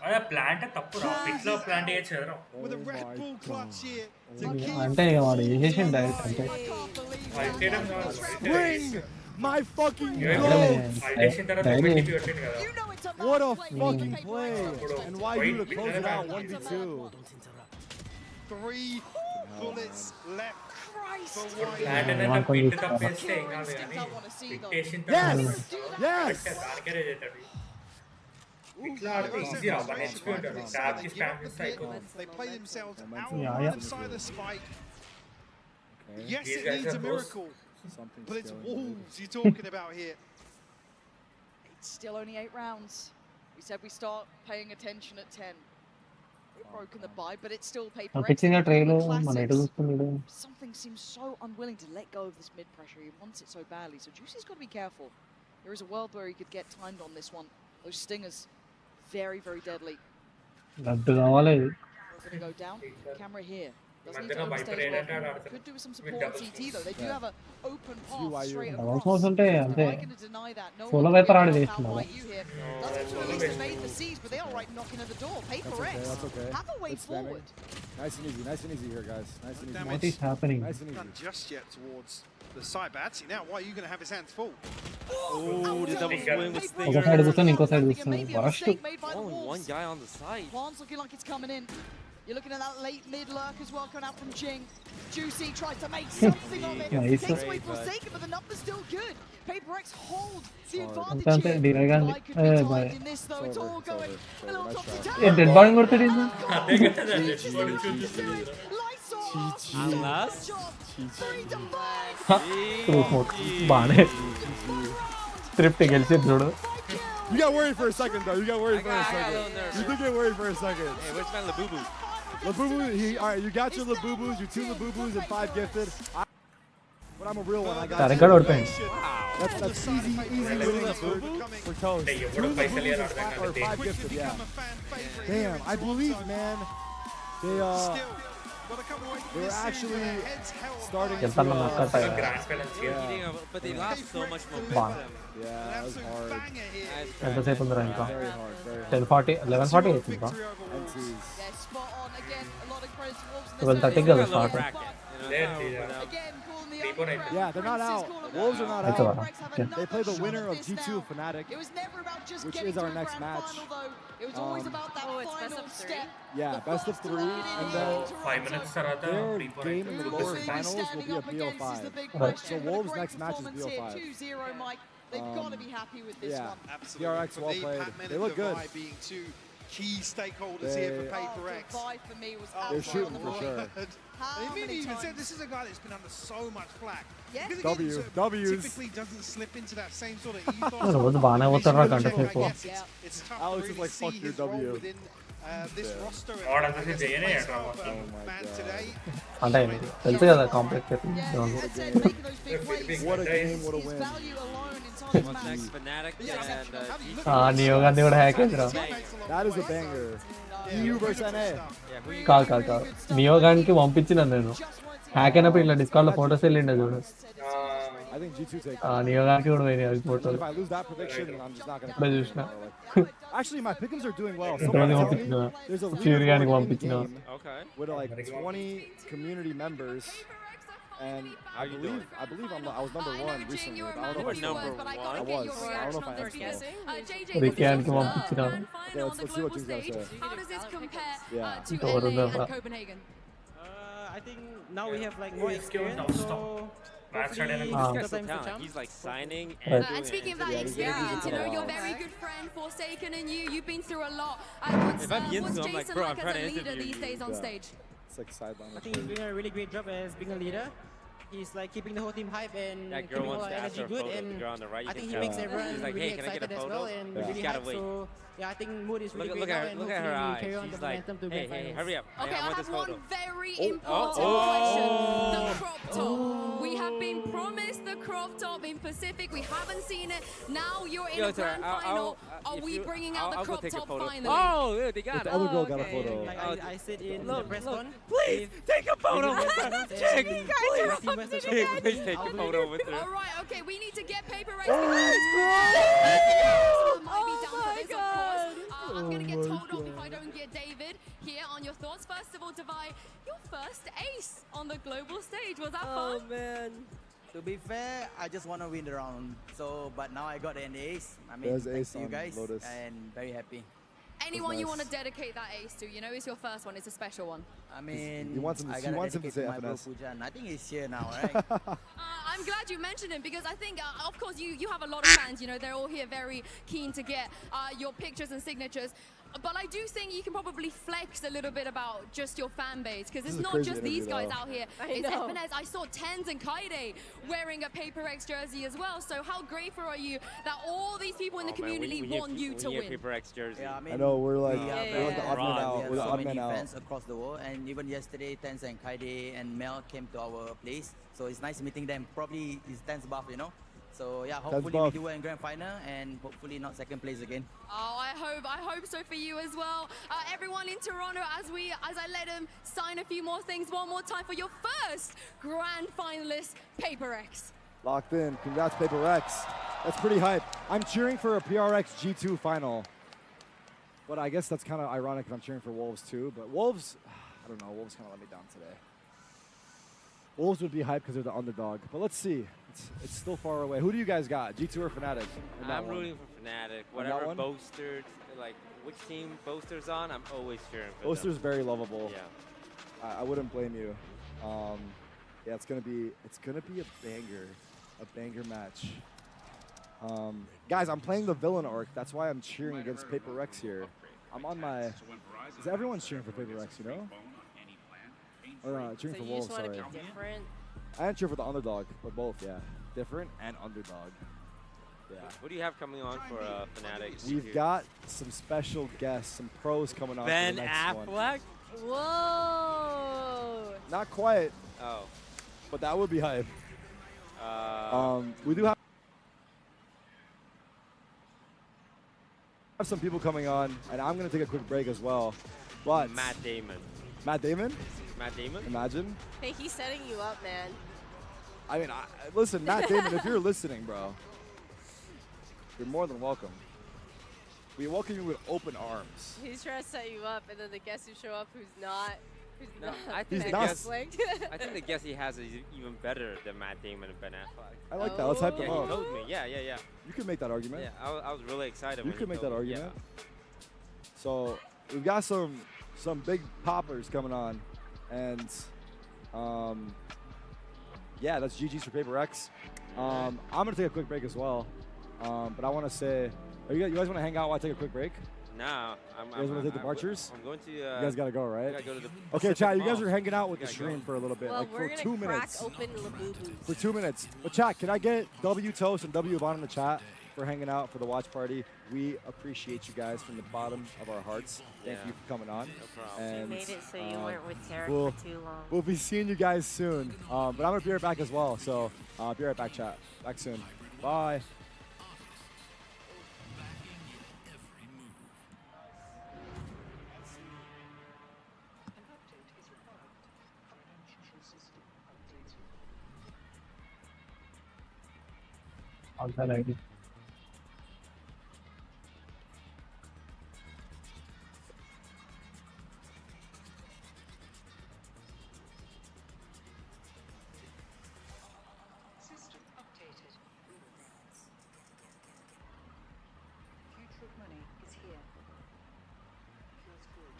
అదే plant తప్పు రా పిట్లో plant చేయొచ్చు కదా With a Oh Red my Bull clutch God. here to keep అంటే ఇక వాడు వేసేసిండు direct అంటే I can't believe fight that. చేయడం కాదు Spring! My fucking Yeah. goat! Fight చేసిన తర్వాత Daily. టిపి పెట్టింది కదా You know it's a What a massive fucking Paper play! X. And why you to close it out 1v2? 3 bullets left Christ. for White. Plant అనేది One point pit is- తప్పేస్తే ఏం Killer కాదు instinct కానీ I want to see pit though. వేసిన Yes! తర్వాత Yes! దానికే చేస్తాడు ఇట్లా ఆడితే ఈజీ రా మన హెచ్పి ఉంటాడు ట్యాప్ కి స్పామ్ చేస్తే అయిపోతుంది They play themselves out Yeah, on yeah. the side of the spike. Okay. Yes, These it guys needs are a both- miracle, Something's but it's going Wolves you're talking about here. It's still only 8 rounds. We said we start paying attention at 10. We've broken the bye, but it's still Paper X. పంపించిన ట్రైలో మన ఎటు Classics. చూస్తున్నాడు. Something seems so unwilling to let go of this mid pressure. He wants it so badly. So Juicy's got to be careful. There is a world where he could get timed on this one. Those stingers, very, very deadly. Laddu కావాలి. We're going to go down. Camera here. Doesn't need మధ్యలో to wiper overstay as ఏంటంటే well. ఆడుతారు Could do with some With support on double CT though. They do Yeah. have an open path UIU. straight Double across. smoke ఉంటే Am అంతే. I going to deny that? No Solo one wiper can Audi help చేస్తున్నాడు. out YU here. Doesn't to at least evade the siege, but they are right knocking at the door. Paper That's okay, X that's okay. have a way It's spamming. forward. Nice and easy here, guys. Nice and easy. Damn What is happening? Nice and Not easy. just yet towards the side, but actually now, why are you going to have his hands full? Oh, the double swing was Paper ఒక X side stinger. కూర్చొని ఇంకో side It కూర్చొని may be a worst. mistake made by the Only one Wolves. guy on the side. Plan's looking like it's coming in. You're looking at that late mid lurk as well coming out from Jing. Juicy tries to make something of it. Nice. Takes away Great, bud. Forsaken, but the number's still good. Paper X hold the Sorry. advantage అంతే here. delay గాని. I could be timed Bye. in this though. It's It's all over, going it's a little over. top Nice to try. down. A dead body కొడతాడు ఏంది? అదే కదా Lysol Unless. Smoke. Bane. Trip gelici చూడు. You got worried for a second though. You got worried for a second. You did get worried for a second. Hey, where's my Labubu? Labubu, all right, you got your Labubus, your 2 Labubus and 5 gifted. But I'm a real one. I got Tarek gad ఓడిపోయింది. That's easy winnings for Toast. 2 Labubus or 5 gifted, yeah. Damn, I believe, man. They were actually starting to But they lost so much momentum. Yeah, that was hard. ఎంతసేపు ఉందిరా ఇంకా? Very hard, very hard. 10:40, 11:40 అవుతుంది ఇంకా. Yeah, spot on again. A lot of credit to Wolves. 12:30 కదా start. Yeah, they're not out. Wolves are not It's out. alright. Okay. They play the winner of G2 Fnatic, which is our next match. It was always about that final step. Yeah, best of 3, and then 5 minutes తర్వాత their game in the lower finals will be a BO5. Right. So Wolves' next match is BO5. 2-0, Mike. They've got to be happy with this one. Absolutely. PRX For well me, played. Patman They and look good. Divide being two key stakeholders here for Paper X. Divide for me was They're shooting for sure. Even even said this is a guy that's been under so much flack. Yeah. Because again, W's. typically doesn't slip into that same sort of ethos. రోజు బాగానే పోతారా గంట సేపు. It's tough Alex to is really like, see fuck your his role W. within this roster. వాడంతా చేయనే అట్లా Oh my Man god. today, అంటే తెలుసు కదా complex What a game, what a win. What's next? Fnatic and neo Gandhi కూడా hack అయిందిరా. That is a banger. EU versus NA. Yeah, who you కాదు neo గానికి పంపించిన నేను హ్యాక్ అయినప్పుడు ఇట్లా డిస్కౌంట్ లో ఫోటోస్ వెళ్ళిండే చూడు. I think G2 take neo గానికి కూడా పోయినాయి అవి If ఫోటోలు. I lose that prediction, then I'm just not going ఇప్పుడే to. చూసిన. Actually, my pick'ems are doing well. ఎంతమంది Someone tell me పంపించిన there's a ఫ్యూరీ leaderboard గానికి in the పంపించిన. game Okay. with like 20 community members, and I believe I was number 1 recently. But I don't know if I Number still- one? I was. I don't know if I am still. రిక్యానికి పంపించిన. Okay, let's see what you guys say. How does this compare Yeah. to Don't LA remember. and Copenhagen? I think now we have like more He's going experience, down, so Match started and Ah. He's got some talent. He's like signing Right. and And doing speaking of it. that Yeah, he's experience, you know, good. your very good friend Forsaken and you've been through a lot. What's If I'm Yinzu, what's I'm like, Jason bro, like I'm trying as to a leader interview these you. days on Yeah. stage? It's like sideline. I think he's doing a really great job as being a leader. He's like keeping the whole team hype and That girl keeping all wants our to ask energy her a good. photo. The And girl on the right, you I think can he tell. makes everyone She's like, really hey, can I get excited a as photo? well and You really gotta hyped. wait. So yeah, I think mood is really Look great at now her. and Look at her hopefully we eyes. carry on the She's like, momentum to hey, grand finals. hurry up. Okay, I I want have this photo. one very important question. The crop top. We have been promised the crop top in Pacific. We haven't seen it. Now you're in Yo, a grand Tara, final. Are if we you- bringing out the I'll go crop take a top photo. finally? Oh, yeah, they got The it. other girl got a Okay, photo. like I sit in Look, the press look. con. Please take a photo with her. Chick, please. interrupted Please take a photo with her. All right, okay, we need to get Paper Rex. Might be down for this, of course. I'm going to get told off if I don't get David here on your thoughts. First of all, Divide, your first ace on the global stage. Was that fun? Oh man. To be fair, I just want to win the round. So, but now I got an ace. I mean, There's thanks ace to you on guys, Lotus. and very happy. Anyone you nice. want to dedicate that ace to? You know, it's your first one. It's a special one. I mean, he wants him to- I he gotta wants him to dedicate say my bro FNS. Pujan. I think he's here now, right? I'm glad you mentioned him because I think, of course, you have a lot of fans. You know, they're all here very keen to get your pictures and signatures. But I do think you can probably flex a little bit about just your fan base because This it's is a not crazy just these interview, guys though. out here. I It's know. FNS. I saw Tens and Kaide wearing a Paper X jersey as well. So how grateful are you that all these people in the Oh, man, community we need want you to we need a win? Paper X jersey. Yeah, I mean, I know we're like we are we're like the very odd man happy. out. We We're the have so odd many man out. fans across the world, and even yesterday, Tens and Kaide and Mel came to our place, so it's nice meeting them. Probably it's Tens buff, you know. So yeah, hopefully we buff. do well in grand final, and hopefully not second place again. Oh, I hope so for you as well. Everyone in Toronto, as I let him sign a few more things one more time for your first grand finalist, Paper X. Locked in. Congrats, Paper X. That's pretty hype. I'm cheering for a PRX G2 final. But I guess that's kind of ironic if I'm cheering for Wolves too. But Wolves, I don't know. Wolves kind of let me down today. Wolves would be hyped because they're the underdog. But let's see. It's still far away. Who do you guys got? G2 or Fnatic? in that I'm one? rooting for Fnatic. On that Whatever one? Boaster, like which team Boaster's on, I'm always cheering for Boaster's them. very lovable. Yeah. I wouldn't blame you. Yeah, it's gonna be a banger match. Guys, I'm playing the villain arc. That's why I'm cheering against Paper X here. I'm on my. Is everyone's cheering for Paper X? You know. Or cheering So for you just Wolves, want to sorry. be different. I didn't cheer for the underdog, but both, yeah. Different and underdog. Yeah. What do you have coming on for Fnatic? We've got some special guests, some pros coming on Ben for the next one. Affleck? Whoa! Not quite, Oh. but that would be hype. We do have some people coming on, and I'm going to take a quick break as well. But Matt Damon. Matt Damon? Matt Damon? Imagine. Hey, he's setting you up, man. I mean, listen, Matt Damon, if you're listening, bro, you're more than welcome. We welcome you with open arms. He's trying to set you up, and then the guests who show up who's not I think He's the not. guess, I think the guess he has is even better than Matt Damon and Ben Affleck. I like that. Let's hype them Yeah, he up. told me. Yeah. You can make that argument. Yeah, I was really excited. You when can he make that told me. argument. So we've got some big poppers coming on, and yeah, that's GG's for Paper X. I'm gonna take a quick break as well, but I want to say, you guys want to hang out while I take a quick break? Nah, You guys want to take departures? I'm going to. You guys gotta go, right? gotta go to the Okay, Pacific chat. You guys Mall. are hanging out with the Gotta stream go. for a little bit, Well, like we're for gonna 2 crack minutes. open Labubus. For 2 minutes. But chat, can I get W Toast and W Yvonne in the chat for hanging out for the watch party? We appreciate you guys from the bottom of our hearts. Thank Yeah. you for coming on. No problem. And, You made it so you weren't with Tarek we'll, for too long. We'll be seeing you guys soon. But I'm gonna be right back as well. So be right back, chat. Back soon. Bye. Outside ID. System updated. Future of money is here. Feels good.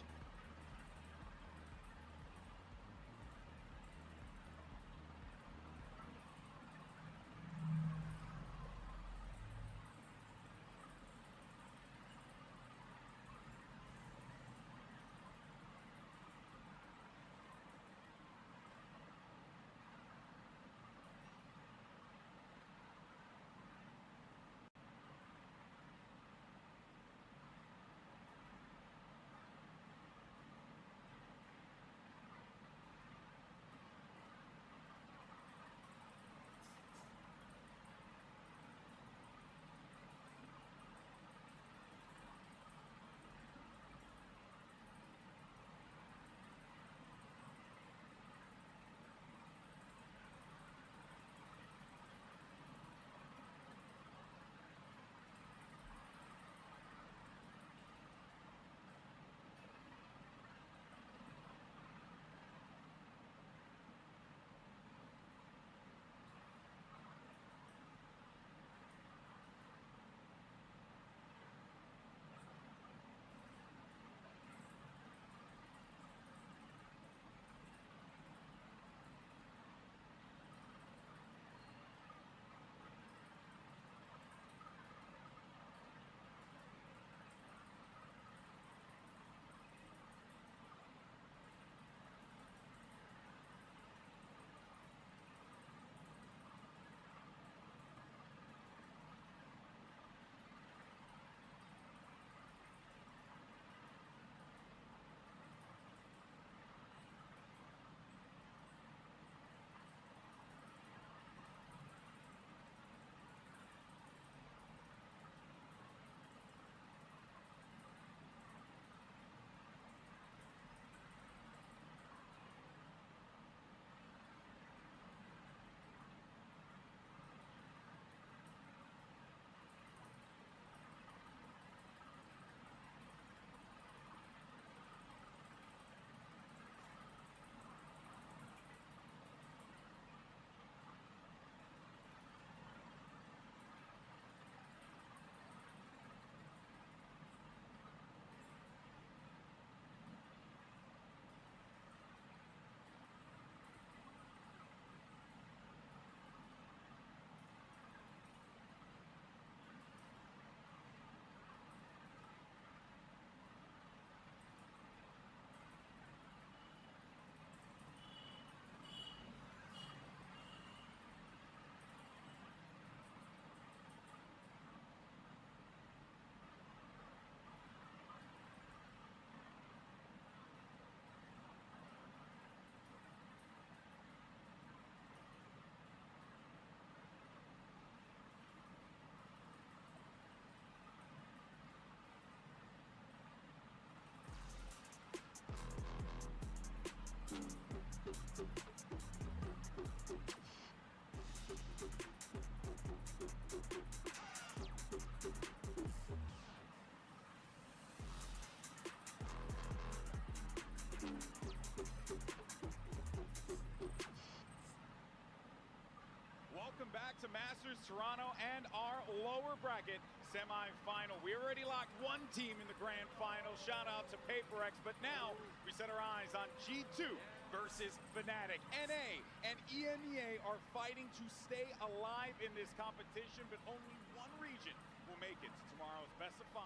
Toronto and our lower bracket semi-final. We already locked one team in the grand final. Shout out to PaperX, but now we set our eyes on G2 versus Fnatic. NA and EMEA are fighting to stay alive in this competition, but only one region will make it to tomorrow's best of 5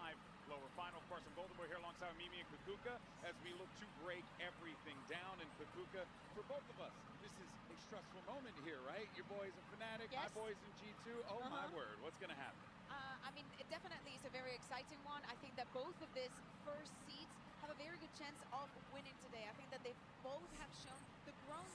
lower final. Of course, I'm Golden Boy here alongside Mimi and Kukuka as we look to break everything down. And Kukuka, for both of us, this is a stressful moment here, right? Your boys in Fnatic, my boys in G2. Oh my word, what's gonna happen? I mean, it definitely is a very exciting one. I think that both of these first seeds have a very good chance of winning today. I think that they both have shown the growth,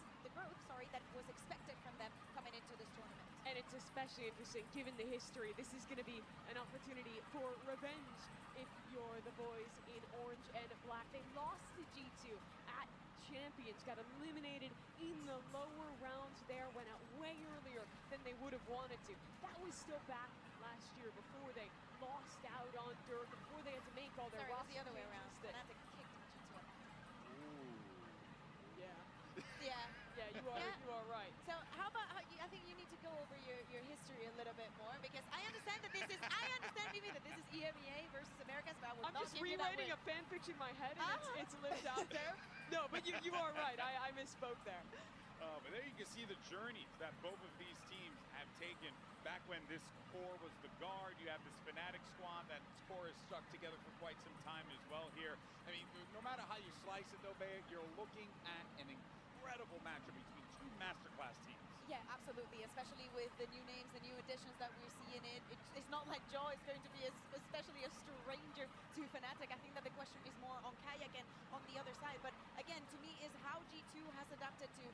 that was expected from them coming into this tournament. And it's especially interesting given the history. This is going to be an opportunity for revenge if you're the boys in orange and black. They lost to G2 at Champions, got eliminated in the lower rounds there, went out way earlier than they would have wanted to. That was still back last year before they lost out on Dirk, before they had to make all their roster the other way around. changes. Fnatic kicked G2. Yeah. Yeah, you are right. So how about, I think you need to go over your history a little bit more, because I understand that this is, Mimi, that this is EMEA versus Americas, but I will I'm not just give you that rewriting win. a fan fiction in my head, and it's lived out there. No, but you are right. I misspoke there. But there you can see the journeys that both of these teams have taken. Back when this core was the guard, you have this Fnatic squad. That core is stuck together for quite some time as well here. I mean, no matter how you slice it, though, Bea, you're looking at an incredible matchup between two masterclass teams. Yeah, absolutely, especially with the new names, the new additions that we're seeing in. It's not like Joe is going to be especially a stranger to Fnatic. I think that the question is more on Kayak and on the other side. But again, to me, is how G2 has adapted to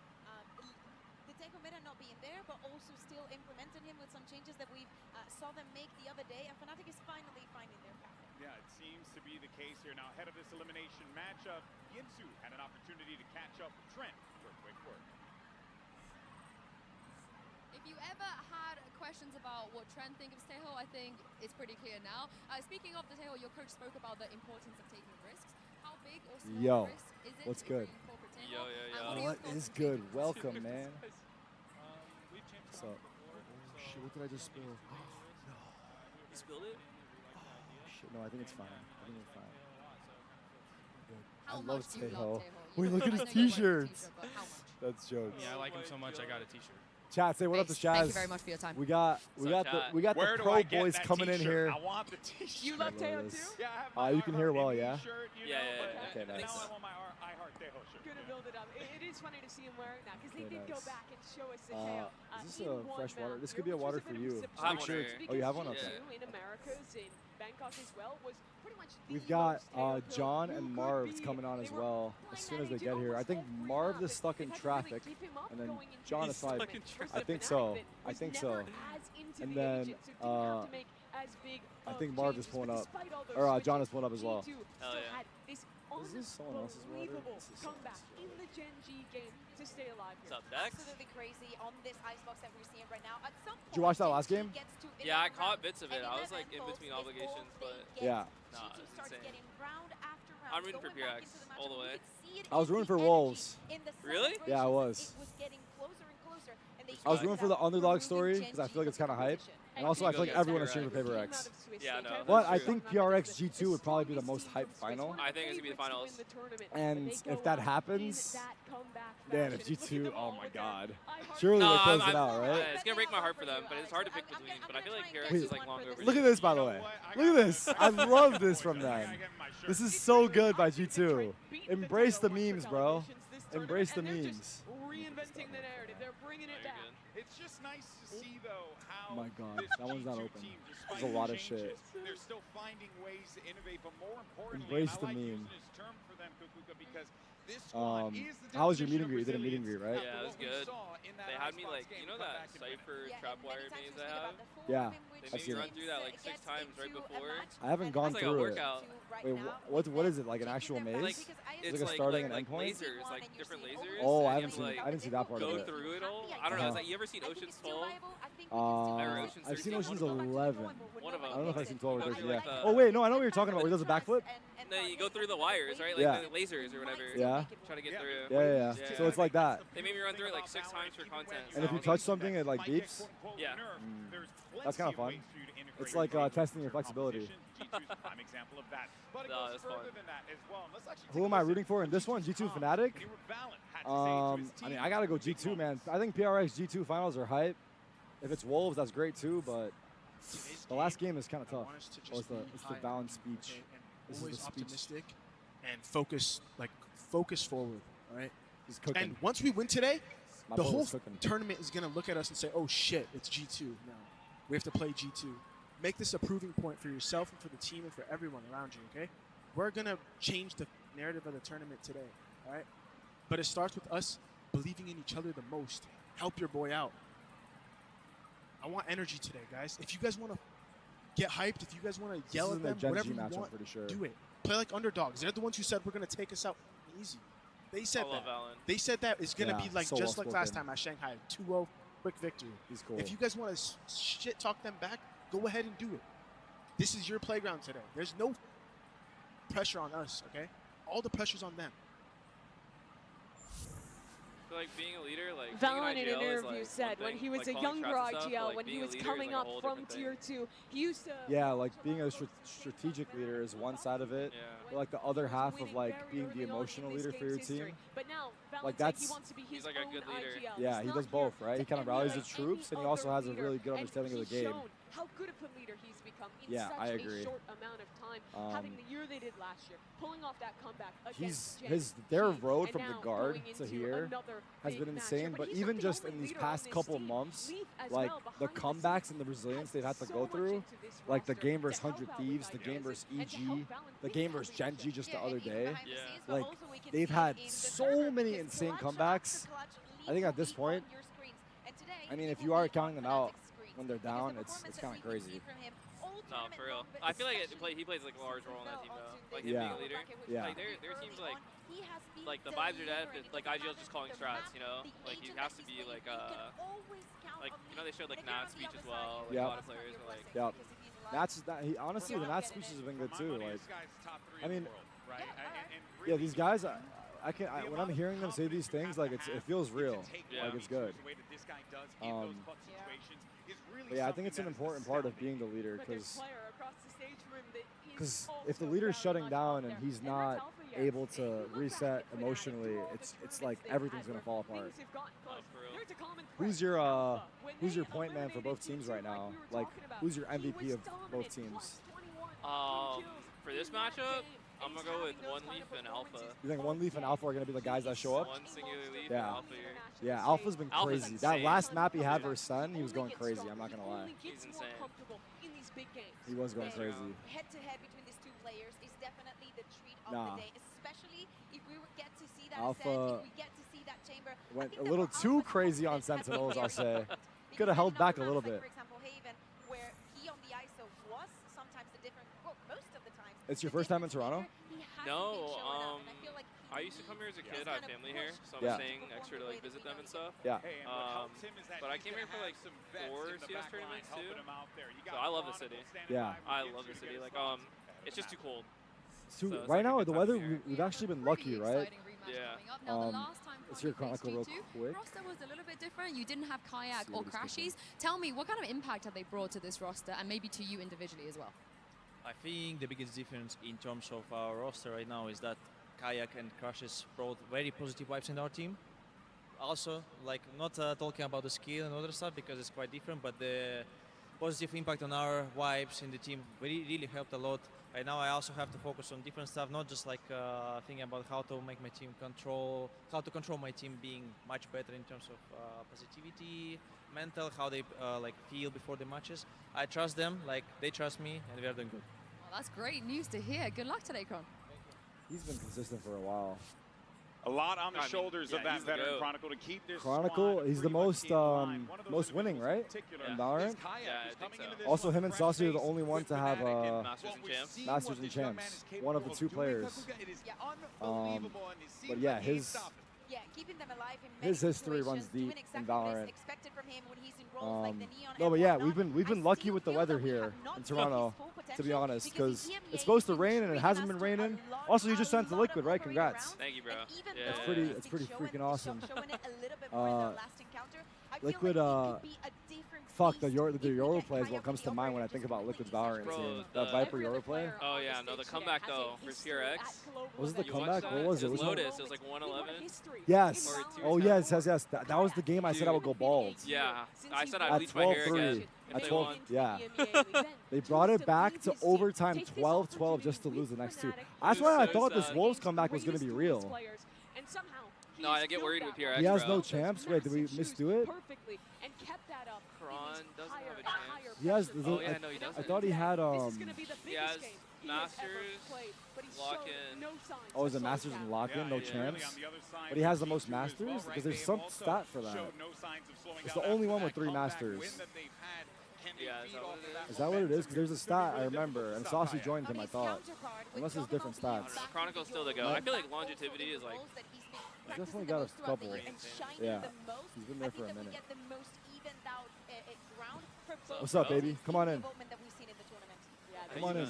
the Tejo meta not being there, but also still implementing him with some changes that we saw them make the other day. And Fnatic is finally finding their path. Yeah, it seems to be the case here. Now, ahead of this elimination matchup, Yinsu had an opportunity to catch up with Trent for a quick word. If you ever had questions about what Trent think of Tejo, I think it's pretty clear now. Speaking of the Tejo, your coach spoke about the importance of taking risks. How big or small risk is it? What's good? Yo. What is good? Welcome, man. So, oh shit, what did I just spill? You spilled it? Oh shit, no, I think it's fine. I think it's fine. Good. How I love much do you love Tejo. Tejo? Wait, look at his t-shirts. That's jokes. Yeah, I like him so much. I got a t-shirt. Chat, say what up to Shaz. Thank you very much for your time. We got the pro boys coming in here. I want the t-shirt. You love Tejo too? Yeah, I have my you can hear well, yeah? Yeah. Okay, nice. Now I want my I Heart Tejo shirt. Gonna build it up. It is funny to see him wearing that, because they did go nice. back and show us the Tejo. Is this a fresh water? This could be a water for you. I Make sure. Oh, you have one? Okay. In Americas, in Bangkok as well, was pretty much We've got John and Marv's coming on as well as soon as they get here. I think Marv is stuck in traffic, and then John is fine. I think so. And then I think Marv is pulling up, or John is pulling up as well. Hell yeah. Is this someone else's water? Comeback in the Gen G game to stay alive here. What's up, Dex? Absolutely crazy on this icebox that we're seeing right now. At some point, Did you watch that last game? Yeah, I caught bits of it. I was like in between obligations, but yeah. Nah, it's insane. Round after round, I'm rooting for PRX all the way. I was rooting for Wolves. Really? Yeah, I was. It was getting closer and closer, and they I was rooting for the underdog story because I feel like it's kind of hype. And also, I feel like everyone is cheering for PaperX. Yeah, no. But I think PRX G2 would probably be the most hyped final. I think it's going to be the finals. And if that happens, man, if G2, oh my god. Surely they close it out, right? Yeah, it's going to break my heart for them, but it's hard to pick between. But I feel like PRX is like longer. Look at this, by the way. Look at this. I love this from them. This is so good by G2. Embrace the memes, bro. Embrace the memes. Reinventing the narrative. They're bringing it back. It's just nice to see, though, how my god, this that one's not G2 open. team, There's a lot of shit. They're still finding ways to innovate, but more importantly, Embrace the I like meme. using this term for them, Kukuka, because this squad is the how was your meet and definition greet? You did a of meet and greet, right? Yeah, it was good. They had me like, you know that Cypher trapwire maze I have? Yeah, They I've made me seen run it. through that like 6 times right before. I haven't gone It's like a through it. workout. Wait, what is it? Like an actual maze? Like, It's it's like a starting and like endpoint? lasers, like different lasers. Oh, and I you haven't have to, seen. I didn't see that part of go it. through it all. I don't know. It's like you ever seen Ocean's 12? I've seen Ocean's 11. One of them. I don't know if I've seen 12 or Go 13. through, Yeah. like, the- Oh wait, no, I know what you're talking about. Where he does a backflip. No, you go through the wires, right? Like Yeah. the lasers or whatever. Yeah. Try to get through. Yeah. So it's like that. They made me run through it like 6 times for content. And if you touch something, it like beeps. Yeah. That's kind of fun. It's like testing your flexibility. Prime example of that. But it No, goes that's further fun. than that as well. Let's actually Who take am a I listen rooting for in this one? G2 Fnatic? I mean, I gotta go G2, man. I think PRX G2 finals are hype. If it's Wolves, that's great too. But the last game is kind of tough. Oh, it's the Valen speech. This is Always the speech. optimistic and focus forward. All right. He's cooking. And once we win today, My the boy whole was cooking. tournament is gonna look at us and say, "Oh shit, it's G2 now. We have to play G2." Make this a proving point for yourself and for the team and for everyone around you. Okay. We're gonna change the narrative of the tournament today. All right. But it starts with us believing in each other the most. Help your boy out. I want energy today, guys. If you guys want to get hyped, if you guys want to yell is at the them, Gen whatever G you matchup, want, pretty sure. do it. Play like underdogs. They're the ones who said we're going to take us out easy. They said I love that. Valen. They said that it's going to Yeah, be like so just well like last spoken. time at Shanghai, 2-0, quick victory. He's cool. If you guys want to shit talk them back, go ahead and do it. This is your playground today. There's no pressure on us, okay? All the pressure's on them. I feel like being a leader, like Valen being in an an IGL is, interview like, said one when thing, he was like a calling younger shots and stuff, IGL, like when he being a was leader is, coming like, a up whole from different tier thing. 2, he used to Yeah, like being a strategic leader is one side of it. Yeah. But like the other half of like being the emotional leader for your team. But now, Like Valen said that's he wants to be his He's like a own good leader. IGL. yeah, He's he not does both, right? He kind of rallies the emulate troops, and he any also has a other really leader, good and understanding of the he's game. shown how good of a leader he's become in Yeah, such I a agree. short amount of time, having the year they did last year, pulling off that comeback He's against their Gen G, road and from the now guard going to into here another has big been match insane. here. But he's even not the just only in these leader on past this couple team. months, Leaf as like well, the behind comebacks scenes, and the resilience has they've had to so go much through, into this like the roster game versus to help 100 out with Thieves, the IGLs game versus and to EG, help Valen the reach game that versus Gen G just the Yeah, other and even day. behind the Yeah. scenes, but Like also we can they've see had in the so server many because insane clutch comebacks. after clutch I think leads at this will be point, on your screens. And today, I mean, it if will you are be counting on them out Fnatic's screens when they're because down, the it's performance kind of that we've been crazy. seeing from him all No, tournament for real. long, but I feel like especially he plays like a large role in that team though. Like him Yeah. being a leader. Yeah. Like their team's like he has been like the vibes are dead, delivering. but like It doesn't IGL's just calling matter strats, the you know? map, the Like he agent has that to he's be playing, like you can always count like on you know me. they showed like And if you're Nat's on the speech other as well, side, like Yep. a lot of players were like Yep. because if he's alive, That's he honestly the Nat speeches have been good too. Like I mean, yeah, these guys. When I'm hearing them say these things, like it feels real, Yeah. like it's good. But yeah, I think it's an important part of being the leader because if the leader's shutting down and he's not able to reset emotionally, it's like everything's gonna fall apart. Who's your point man for both teams right now? Like who's your MVP of both teams? For this matchup, I'm gonna go with One Leaf and Alpha. You think One Leaf and Alpha are gonna be the guys that show up? One singular Leaf and Yeah. Alpha here. Yeah, Alpha's been Alpha's crazy. That insane. last map he had versus Sen, he was going crazy. I'm not gonna lie. He's insane. He was going crazy. head to head between these two players is definitely the treat of Nah. the day, especially if we get to see that Alpha Ascent, if we get to see that chamber. I Went think a that little for too Alpha's crazy on confidence has Sentinels, been I'll say. because Could have held in back a other little maps, like, bit. For example, Haven, where he on the ISO was sometimes the different, well, most of the time. It's your first time in Toronto? No, I used to come here as a kid. I have family here, so I'm Yeah. staying extra to like visit them and stuff. Yeah. But I came here for like 4 CS tournaments too. So I love the city. Yeah. I love the city. Like it's just too cold. So So it's right like a now good the time weather, of year. we've actually been lucky, right? Yeah. Now, the last time Let's hear Kayak faced Chronicle real G2, quick. roster was a little bit different. You didn't have Kayak See or what he's Crashies. Tell me, what kind of impact have they brought to this roster and maybe to you individually as well? I think the biggest difference in terms of our roster right now is that Kayak and Crashes brought very positive vibes in our team. Also, like not talking about the skill and other stuff because it's quite different, but the positive impact on our vibes in the team really helped a lot. Right now I also have to focus on different stuff, not just like thinking about how to make my team control my team being much better in terms of positivity, mental, how they like feel before the matches. I trust them, like they trust me, and we are doing good. Well, that's great news to hear. Good luck today, Kron. He's been consistent for a while. A lot on the I mean, shoulders yeah, of that he's the veteran GOAT. Chronicle to keep this Chronicle, squad he's the pretty much most in line. One of those most winning, individuals right? in particular In Valorant. is Kayak, Yeah, I who's think coming so. into this Also, one him and fresh Saucy are the face only one with to have Fnatic and Masters what and we've Champs. seen, Masters what and this young man Champs. is capable One of the of two doing, players. Kakuga, it is But unbelievable, and it seems yeah, like his he's stopped. Yeah, keeping them alive in His history runs deep doing exactly in Valorant. expected from him when he's in roles like the Neon No, and but yeah, whatnot. we've been lucky with the weather here in Toronto, to be honest, because it's supposed to rain and it hasn't been raining. Also, you just sent to Liquid, right? Congrats. Thank you, bro. It's pretty freaking awesome. Showing it a little bit more in the last encounter. I feel Liquid, like it could be a different fuck, the Euro play is what comes to mind when I think about Liquid's Valorant team. That Viper Euro play. Oh yeah, no, the comeback though for PRX. Was it the You comeback? watched What that? was it? It was Which one? Lotus. It was like 111. Yes. Or Oh yeah, it says yes. That was the game I said I would go bald. Yeah, I said I'd At bleach my hair 12-3. again. At If they 12, won. yeah. They brought it back to overtime 12-12 just to lose the next two. That's why I thought this Wolves comeback was going to be real. No, I get worried with PRX. He has bro. no champs? Wait, did we misdo it? Kron doesn't have a chance. He has. Oh yeah, no, he doesn't. I thought he had. He has Masters, lock-in. Oh, is it Masters and lock-in? No champs? But he has the most Masters? Because there's some stat for that. It's the only one with 3 Masters. Yeah, Is that what it is? Because there's a stat I remember, and Saucy joined him, I thought. Unless it's different stats. Chronicle's still the go. I feel like longevity is like. He's definitely got a couple. Yeah. He's been there for a minute. What's up, baby? Come on in. Come on in.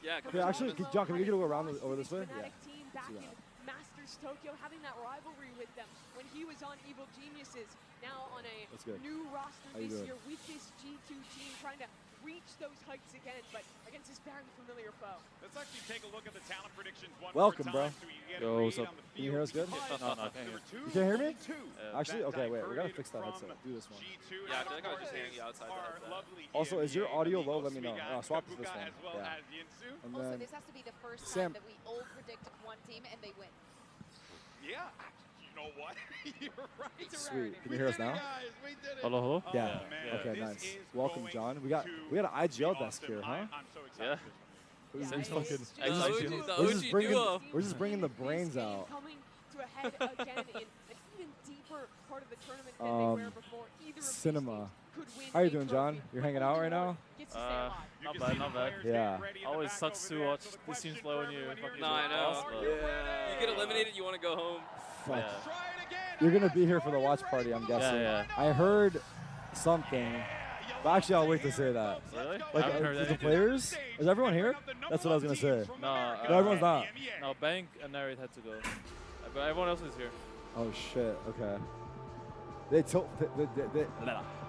Yeah, Here, actually, John, can we get around over this way? Yeah. Team back in Masters Tokyo, having that rivalry with them when he was on Evil Geniuses. Now on a new roster this year with this G2 team, trying to reach those heights again, but against this very familiar foe. Let's actually take a look at the talent predictions one Welcome, more time. bro. Yo, what's up? Can you hear us good? No, I can't hear. You can't hear me? Actually, okay, wait. We gotta fix that headset. Do this one. Yeah, I feel like I was just hearing you outside the headset. Also, is your audio low? Let me know. Swap to this one. Yeah. And Also, then this has to be the first Sam. time that we all predict one team and they win. Yeah, you know what? You're right. Sweet. Can you hear us now? Hello, hello. Yeah. Okay, nice. Welcome, John. We got an IGL desk here, huh? Yeah. We're Since just fucking we're just bringing the brains out. Coming to a head again in an even deeper part of the tournament than they were before. Either of these Cinema. teams could win How you a doing, trophy. John? You're hanging out right now? Gets to stay alive. Not bad, not bad. Yeah. Always sucks to watch this team play when you fucking. No, I know. You get eliminated, you want to go home. Fuck. You're gonna be here for the watch party, I'm guessing. Yeah. I heard something. But actually, I'll wait to say that. Really? Like, I haven't heard the anything. players? Is everyone here? That's what I was gonna say. No, No, everyone's not. No, Bank and Narrate had to go. But everyone else is here. Oh shit. Okay. They tilt.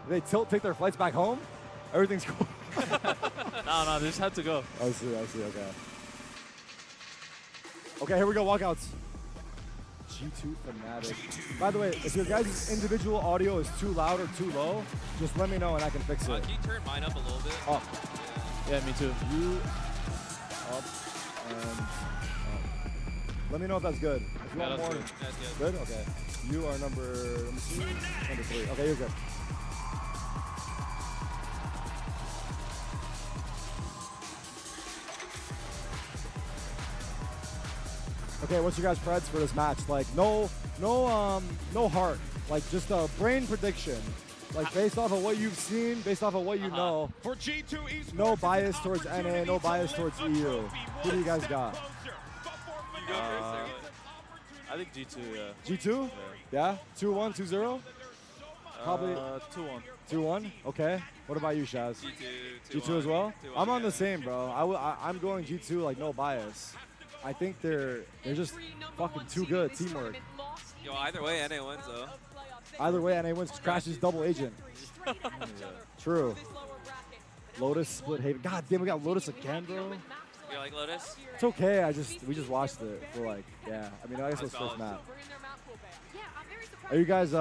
They tilt. Take their flights back home. Everything's cool. No, they just had to go. I see. Okay. Okay, here we go. Walkouts. G2 Fnatic. By the way, if your guys' individual audio is too loud or too low, just let me know and I can fix it. Can you turn mine up a little bit? Up. Yeah, me too. You up and up. Let me know if that's good. If you want more, good. That's good. good. Okay. You are number. Let me see. Number 3. Okay, you're good. Okay, what's your guys' preds for this match? Like, no heart. Like, just a brain prediction. Like, based off of what you've seen, based off of what you know. For G2 Esports, No bias towards NA, no bias towards EU. Who do you guys got? I think G2, yeah. G2? Yeah? 2-1, 2-0? Probably 2-1. 2-1? Okay. What about you, Shaz? G2 as well? I'm on the same, bro. I'm going G2 like no bias. I think they're just fucking too good. Teamwork. Yo, either way, NA wins though. Either way, NA wins. Crash's double agent. True. Lotus split Haven. God damn, we got Lotus again, bro. You like Lotus? It's okay. We just watched it for like, yeah. I mean, I guess it was first map. Are you guys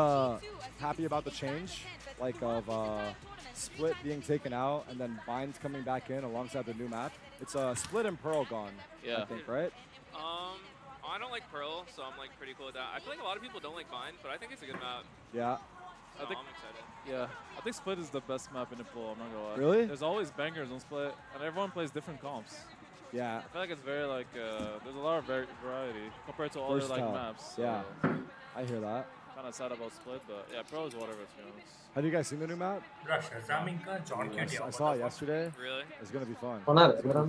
happy about the change, like of Split being taken out and then Binds coming back in alongside the new map? It's Split and Pearl gone, I think, right? I don't like Pearl, so I'm like pretty cool with that. I feel like a lot of people don't like Bind, but I think it's a good map. Yeah. So I'm excited. Yeah, I think Split is the best map in the pool, I'm not gonna lie. Really? There's always bangers on Split, and everyone plays different comps. Yeah. I feel like it's very like, there's a lot of variety compared to all other like maps. So Yeah, I hear that. Kind of sad about Split, but yeah, Pro is whatever, to be honest. Have you guys seen the new map? I saw it yesterday. Really? It's gonna be fun. Oh, no, It's gonna be fun.